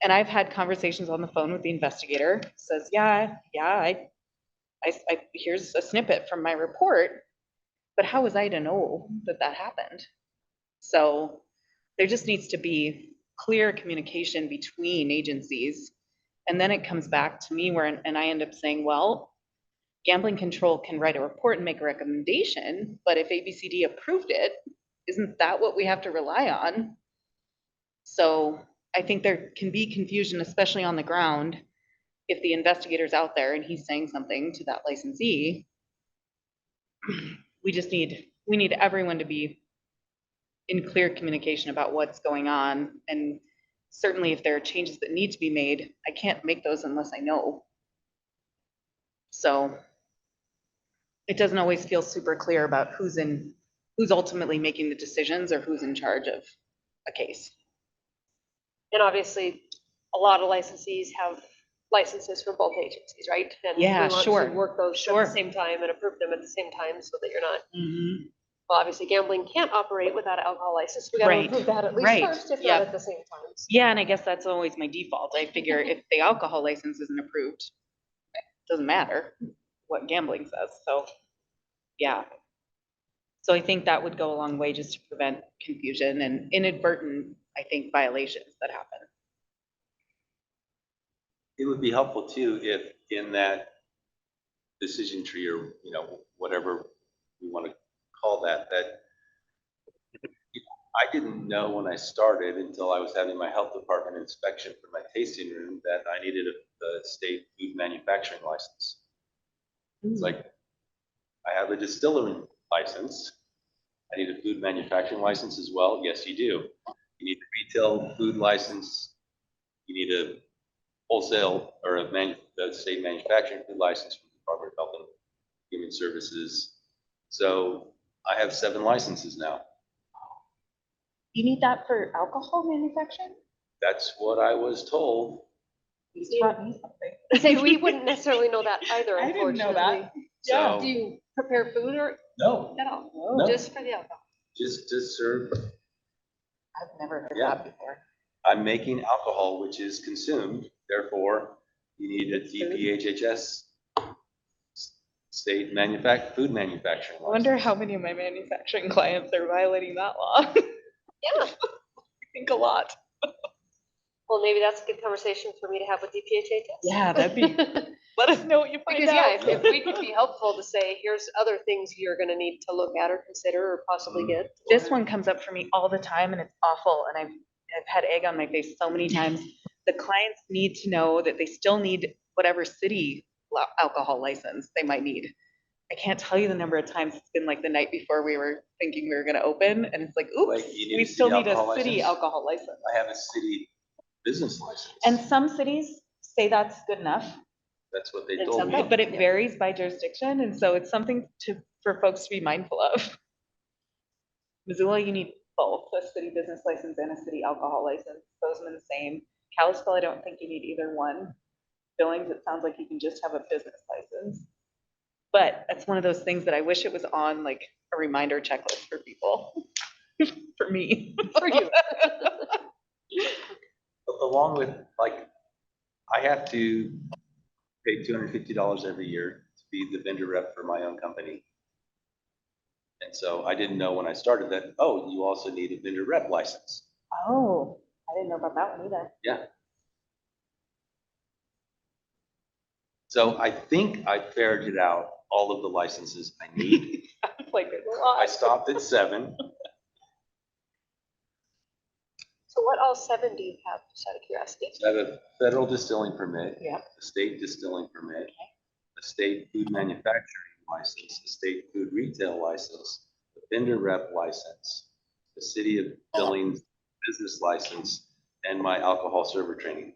And I've had conversations on the phone with the investigator, says, here's a snippet from my report, but how was I to know that that happened? So there just needs to be clear communication between agencies. And then it comes back to me where, and I end up saying, well, gambling control can write a report and make a recommendation, but if ABCD approved it, isn't that what we have to rely on? So I think there can be confusion, especially on the ground, if the investigator's out there and he's saying something to that licensee. We need everyone to be in clear communication about what's going on. And certainly if there are changes that need to be made, I can't make those unless I know. So it doesn't always feel super clear about who's ultimately making the decisions or who's in charge of a case. And obviously, a lot of licensees have licenses for both agencies, right? And Yeah, we want sure. to work those at Sure. the same time and approve them at the same time so that you're not, Mhm. well, obviously gambling can't operate without an alcohol license. We gotta Right, approve that at least right, first, if yep. not at the same time. So- Yeah, and I guess that's always my default. I figure if the alcohol license isn't approved, it doesn't matter what gambling says, so, yeah. So I think that would go a long way just to prevent confusion and inadvertent, I think, violations that happen. It would be helpful too, if in that decision tree or, whatever we want to call that I didn't know when I started until I was having my health department inspection for my tasting room that I needed a state food manufacturing license. It's like, I have a distillery license. I need a food manufacturing license as well. Yes, you do. You need a retail food license. You need a wholesale or a state manufacturing food license from the Department of Health and Human Services. So I have 7 licenses now. You need that for alcohol manufacturing? That's what I was told. You taught me something. Say, we wouldn't necessarily know that either, I didn't know unfortunately. that. So, Do you prepare food or no, at all? No. Just for the alcohol? just to serve. I've never heard Yeah. that before. I'm making alcohol, which is consumed. Therefore, you need a DPHHS state food manufacturing I wonder license. how many of my manufacturing clients are violating that law. Yeah. I think a lot. Well, maybe that's a good conversation for me to have with DPHHS. Yeah, that'd be, let us know what you find Because, yeah, out. if we could be helpful to say, here's other things you're gonna need to look at or consider or possibly get. This or- one comes up for me all the time and it's awful, and I've had egg on my face so many times. The clients need to know that they still need whatever city alcohol license they might need. I can't tell you the number of times it's been like the night before we were thinking we were gonna open, and it's like, oops, Like, you need we a still city need a alcohol city license? alcohol license. I have a city business license. And some cities say that's good enough, That's what they And told some me. don't. but it Yeah. varies by jurisdiction, and so it's something for folks to be mindful of. Missoula, you need both, a city business license and a city alcohol license, those are the same. Kalispell, I don't think you need either one. Billings, it sounds like you can just have a business license. But that's one of those things that I wish it was on like a reminder checklist for people, for me. For you. Along with, like, I have to pay $250 every year to be the vendor rep for my own company. And so I didn't know when I started that, oh, you also need a vendor rep license. Oh, I didn't know about that one either. Yeah. So I think I ferreted out all of the licenses I need. Like, there's a I lot. stopped at 7. So what all 7 do you have, just out of curiosity? I have a federal distilling permit. Yeah. A state distilling permit, a state food manufacturing license, a state food retail license, a vendor rep license, the city of Billings business license, and my alcohol server training.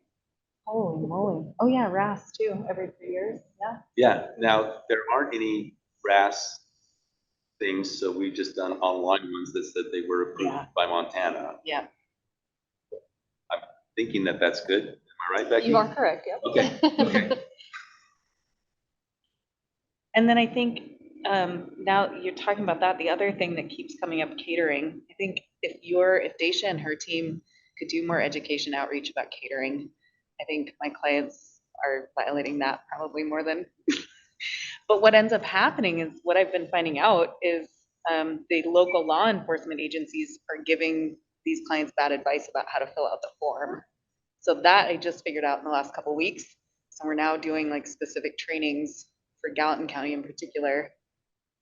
Holy moly. Oh yeah, RAS too, every 3 years, yeah. Yeah, now there aren't any RAS things, so we've just done online ones that said they were approved Yeah. by Montana. Yeah. Thinking that that's good. Am I right, Becky? You are correct, yeah. Okay, okay. And then I think, now you're talking about that, the other thing that keeps coming up, catering. I think if Daisha and her team could do more education outreach about catering, I think my clients are violating that probably more than. But what ends up happening is, what I've been finding out is, the local law enforcement agencies are giving these clients bad advice about how to fill out the form. So that I just figured out in the last couple of weeks. So we're now doing like specific trainings for Gallatin County in particular,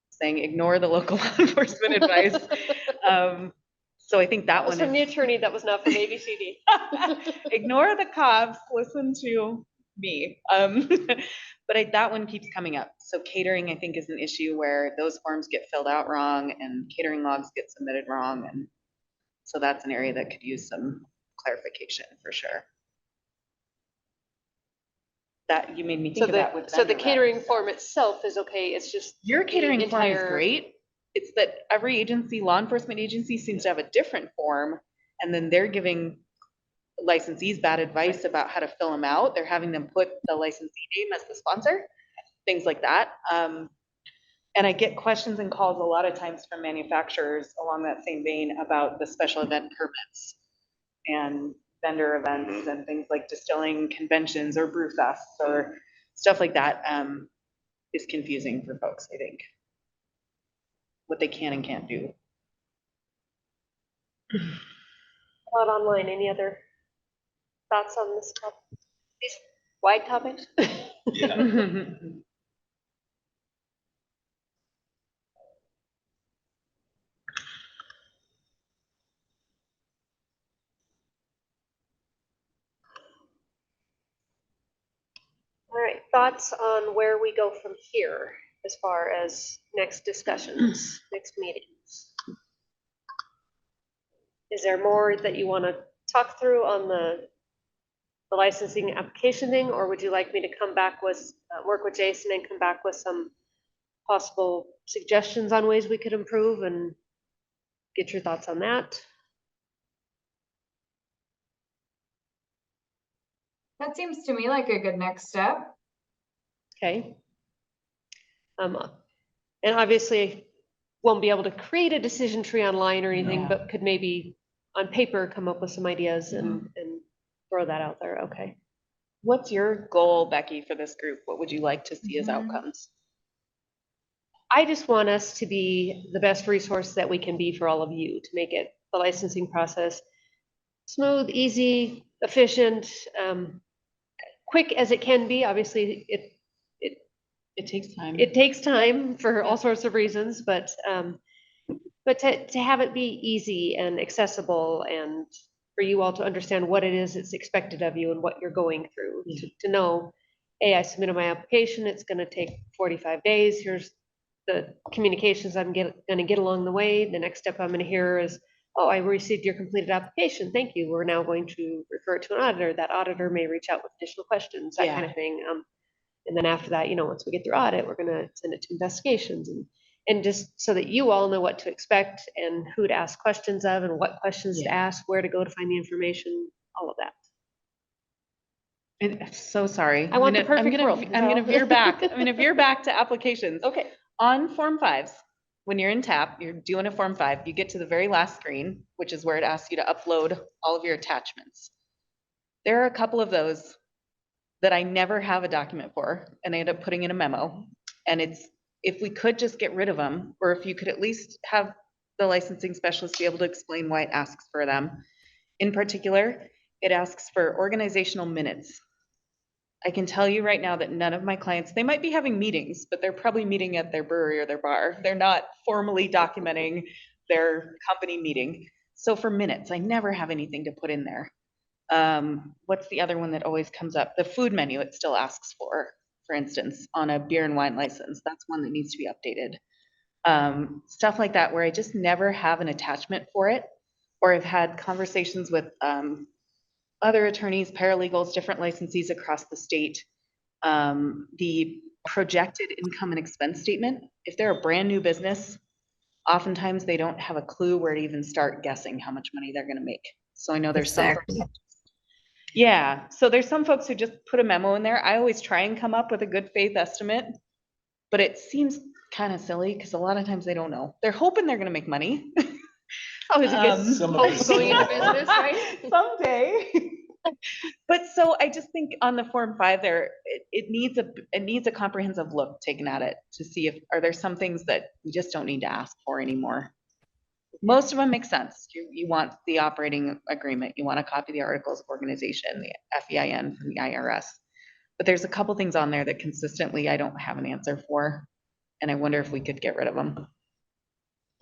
saying ignore the local law enforcement advice. So I think that That was one from the attorney, that was not from ABCD. ignore the cops, listen to me. But that one keeps coming up. So catering, I think, is an issue where those forms get filled out wrong and catering logs get submitted wrong. And so that's an area that could use some clarification for sure. That you made me think of that with So the vendor catering reps. form itself is okay, it's just. Your catering the form is entire- great. It's that every agency, law enforcement agency seems to have a different form, and then they're giving licensees bad advice about how to fill them out. They're having them put the licensee name as the sponsor, things like that. And I get questions and calls a lot of times from manufacturers along that same vein about the special event permits and vendor events and things like distilling conventions or brew fests or stuff like that, is confusing for folks, I think. What they can and can't do. Not online, any other thoughts on this topic? These wide topics? Yeah. All right, thoughts on where we go from here as far as next discussions, next meetings? Is there more that you want to talk through on the licensing application thing, or would you like me to come back with, work with Jason and come back with some possible suggestions on ways we could improve and get your thoughts on that? That seems to me like a good next step. Okay. And obviously won't be able to create a decision tree online or anything, No. but could maybe on paper come up with some ideas and throw that out there. Okay. What's your goal, Becky, for this group? What would you like to see as Mhm. outcomes? I just want us to be the best resource that we can be for all of you to make it the licensing process smooth, easy, efficient, quick as it can be. Obviously, It takes time. it takes time for all sorts of reasons, but to have it be easy and accessible and for you all to understand what it is that's expected of you and what you're going through, to know, hey, I submitted my application, it's gonna take 45 days, here's the communications I'm gonna get along the way. The next step I'm gonna hear is, oh, I received your completed application, thank you, we're now going to refer it to an auditor. That auditor may reach out with additional questions, that kind of thing. And then after that, once we get through audit, we're gonna send it to investigations and just so that you all know what to expect and who to ask questions of and what questions to ask, where to go to find the information, all of that. I'm so sorry. I want the perfect world. I'm gonna veer back. I'm gonna veer back to applications. Okay. On Form 5s, when you're in TAP, you're doing a Form 5, you get to the very last screen, which is where it asks you to upload all of your attachments. There are a couple of those that I never have a document for, and I end up putting in a memo. And if we could just get rid of them, or if you could at least have the licensing specialist be able to explain why it asks for them. In particular, it asks for organizational minutes. I can tell you right now that none of my clients, they might be having meetings, but they're probably meeting at their brewery or their bar. They're not formally documenting their company meeting. So for minutes, I never have anything to put in there. What's the other one that always comes up? The food menu, it still asks for instance, on a beer and wine license. That's one that needs to be updated. Stuff like that where I just never have an attachment for it, or I've had conversations with other attorneys, paralegals, different licensees across the state. The projected income and expense statement, if they're a brand new business, oftentimes they don't have a clue where to even start guessing how much money they're gonna make. So I know there's some. Exactly. Yeah, so there's some folks who just put a memo in there. I always try and come up with a good faith estimate, but it seems kind of silly because a lot of times they don't know. They're hoping they're gonna make money. Always a good Somebody- hope going into business, right? Someday. But so I just think on the Form 5 there, it needs a comprehensive look taken at it to see if, are there some things that we just don't need to ask for anymore? Most of them make sense. You want the operating agreement, you want a copy of the articles of organization, the FEIN from the IRS. But there's a couple things on there that consistently I don't have an answer for, and I wonder if we could get rid of them.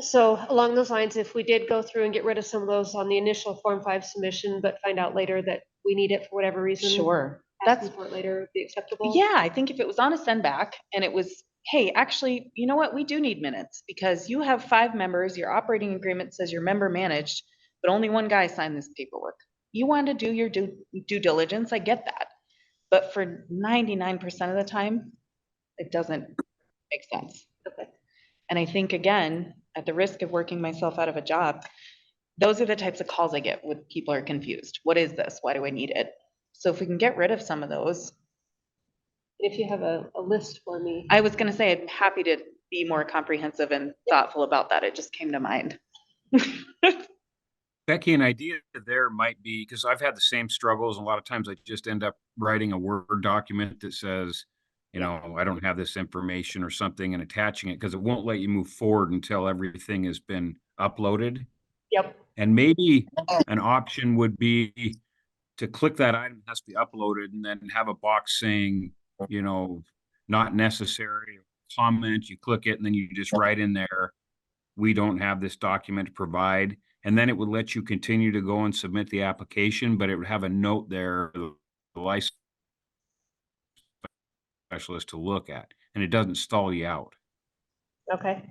So along those lines, if we did go through and get rid of some of those on the initial Form 5 submission, but find out later that we need it for whatever reason. Sure, that's, Asking for it later would be acceptable? yeah, I think if it was on a send back and it was, hey, actually, you know what, we do need minutes because you have 5 members, your operating agreement says you're member managed, but only one guy signed this paperwork. You want to do your due diligence, I get that. But for 99% of the time, it doesn't make sense. Okay. And I think, again, at the risk of working myself out of a job, those are the types of calls I get when people are confused. What is this? Why do I need it? So if we can get rid of some of those, If you have a list for me. I was gonna say, I'm happy to be more comprehensive and thoughtful about that. It just came to mind. Becky, an idea there might be, because I've had the same struggles. A lot of times I just end up writing a Word document that says, you know, I don't have this information or something and attaching it because it won't let you move forward until everything has been uploaded. Yep. And maybe an option would be to click that item that has to be uploaded and then have a box saying, you know, not necessary, comment, you click it and then you just write in there, we don't have this document to provide. And then it would let you continue to go and submit the application, but it would have a note there, the license specialist to look at, and it doesn't stall you out. Okay.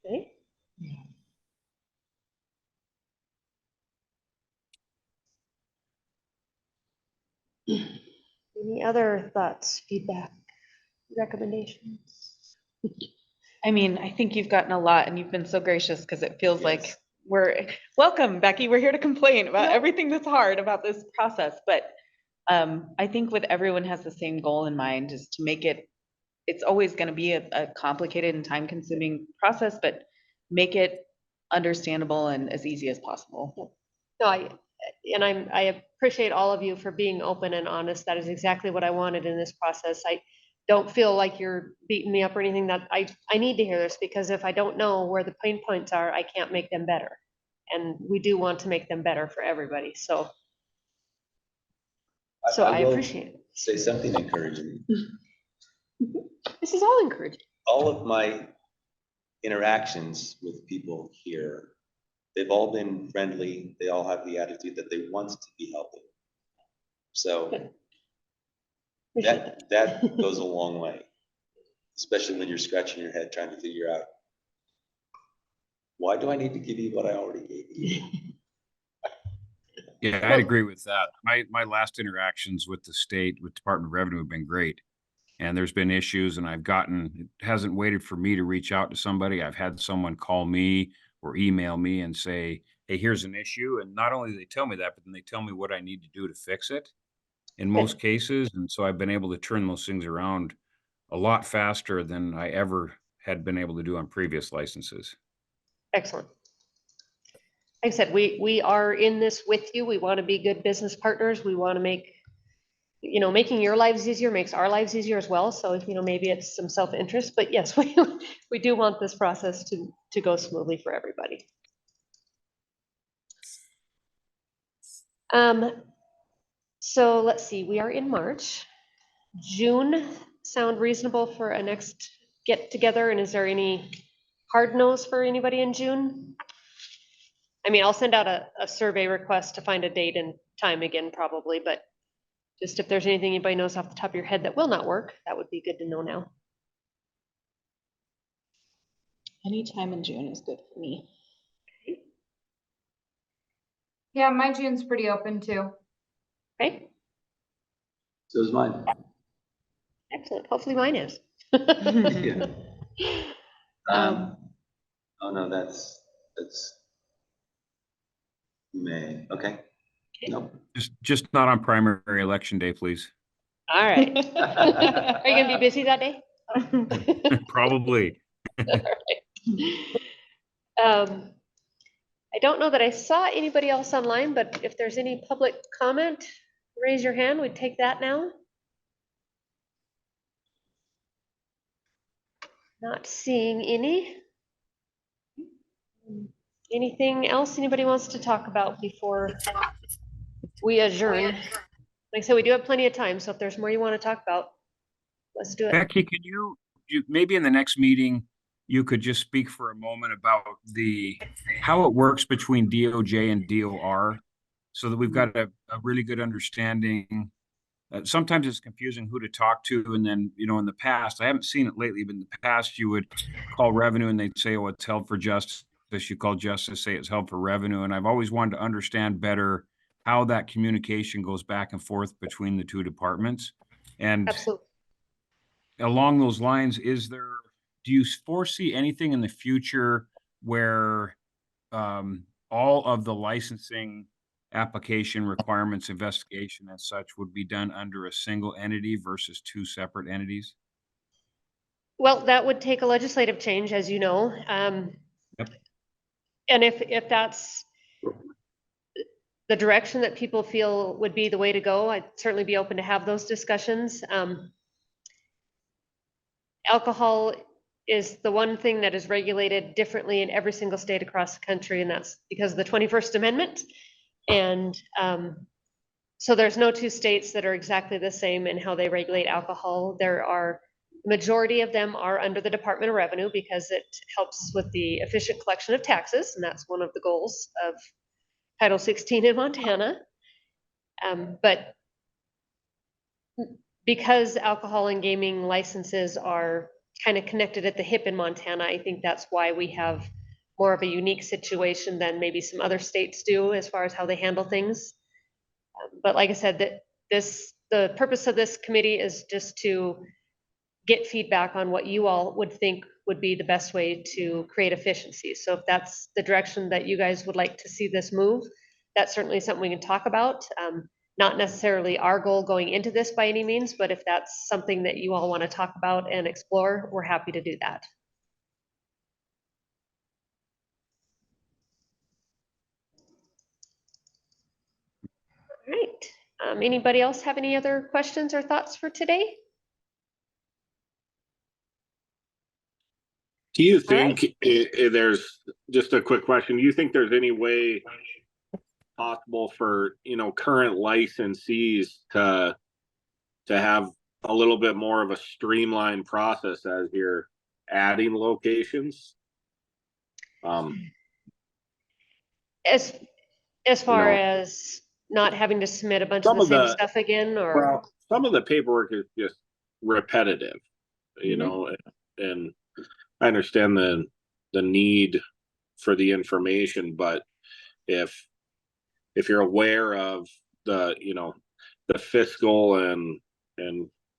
Okay. Any other thoughts, feedback, recommendations? I mean, I think you've gotten a lot and you've been so gracious because it feels like Yes. we're, welcome, Becky. We're here to complain about everything that's hard about this process. But I think with everyone has the same goal in mind is to make it, it's always going to be a complicated and time consuming process, but make it understandable and as easy as possible. No, I appreciate all of you for being open and honest. That is exactly what I wanted in this process. I don't feel like you're beating me up or anything. That I need to hear this because if I don't know where the pain points are, I can't make them better. And we do want to make them better for everybody. So I will appreciate it. Say something encouraging. This is all encouraging. All of my interactions with people here, they've all been friendly. They all have the attitude that they want to be helping. So Appreciate that goes a long way, especially when you're scratching your head trying to figure out, why do I need to give you what I already gave you? Yeah, I'd agree with that. My last interactions with the state, with Department of Revenue have been great. And there's been issues and it hasn't waited for me to reach out to somebody. I've had someone call me or email me and say, hey, here's an issue. And not only do they tell me that, but then they tell me what I need to do to fix it in most cases. And so I've been able to turn those things around a lot faster than I ever had been able to do on previous licenses. Excellent. Like I said, we are in this with you. We want to be good business partners. We want to make, making your lives easier makes our lives easier as well. So, maybe it's some self-interest, but yes, we do want this process to go smoothly for everybody. So let's see, we are in March. June sound reasonable for a next get together, and is there any hard no's for anybody in June? I mean, I'll send out a survey request to find a date and time again probably, but just if there's anything anybody knows off the top of your head that will not work, that would be good to know now. Anytime in June is good for me. Yeah, my June's pretty open too. Okay, So is mine. excellent. Hopefully mine is. Yeah. Um, Oh no, that's May. Okay. No. Just not on primary election day, please. All right. Are you gonna be busy that day? Probably. I don't know that I saw anybody else online, but if there's any public comment, raise your hand. We'd take that now. Not seeing any. Anything else anybody wants to talk about before we adjourn? Like I said, we do have plenty of time, so if there's more you want to talk about, let's do it. Becky, can you maybe in the next meeting, you could just speak for a moment about how it works between DOJ and DOR so that we've got a really good understanding. Sometimes it's confusing who to talk to. And then, in the past, I haven't seen it lately, but in the past, you would call revenue and they'd say, oh, it's held for justice. You call justice, say it's held for revenue. And I've always wanted to understand better how that communication goes back and forth between the two departments. And Absolutely. along those lines, do you foresee anything in the future where all of the licensing application requirements, investigation and such would be done under a single entity versus two separate entities? Well, that would take a legislative change, as you know. Yep. And if that's the direction that people feel would be the way to go, I'd certainly be open to have those discussions. Alcohol is the one thing that is regulated differently in every single state across the country, and that's because of the 21st Amendment. And so there's no two states that are exactly the same in how they regulate alcohol. The majority of them are under the Department of Revenue because it helps with the efficient collection of taxes, and that's one of the goals of Title 16 in Montana. But because alcohol and gaming licenses are kind of connected at the hip in Montana, I think that's why we have more of a unique situation than maybe some other states do as far as how they handle things. But like I said, the purpose of this committee is just to get feedback on what you all would think would be the best way to create efficiency. So if that's the direction that you guys would like to see this move, that's certainly something we can talk about. Not necessarily our goal going into this by any means, but if that's something that you all want to talk about and explore, we're happy to do that. All right. Anybody else have any other questions or thoughts for today? Do you think there's just a quick question? Do you think there's any way possible for, current licensees to have a little bit more of a streamlined process as you're adding locations? As far as not having to submit a bunch of the same stuff again, or? Well, some of the paperwork is just repetitive, and I understand the need for the information, but if you're aware of the fiscal and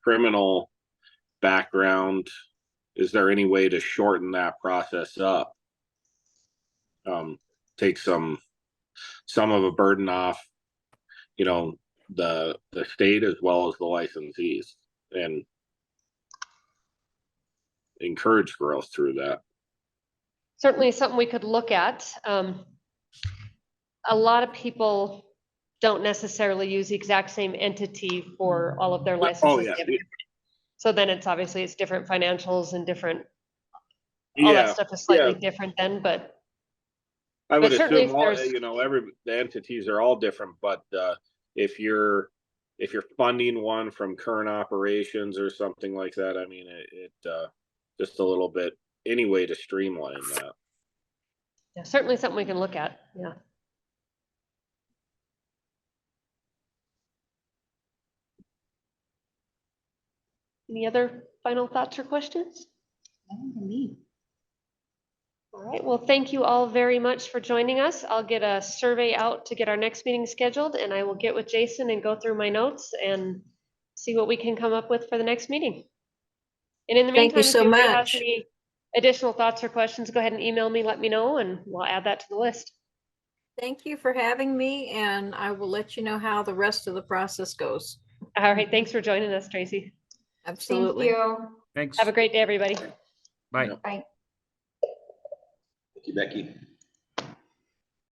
criminal background, is there any way to shorten that process up? Take some of a burden off, the state as well as the licensees, and encourage growth through that. Certainly something we could look at. A lot of people don't necessarily use the exact same entity for all of their licenses. Oh, yeah. So then it's different financials and different, all that stuff is slightly different then, but. I would certainly assume if all, there's- the entities are all different, but if you're funding one from current operations or something like that, I mean, it just a little bit, any way to streamline that. Yeah, certainly something we can look at, yeah. Any other final thoughts or questions? All right, well, thank you all very much for joining us. I'll get a survey out to get our next meeting scheduled, and I will get with Jason and go through my notes and see what we can come up with for the next meeting. And in the Thank you meantime, if so anybody has much. any additional thoughts or questions, go ahead and email me, let me know, and we'll add that to the list. Thank you for having me, and I will let you know how the rest of the process goes. All right, thanks for joining us, Tracy. Thank Absolutely. you. Thanks. Have a great day, everybody. Bye. Bye. Thank you, Becky.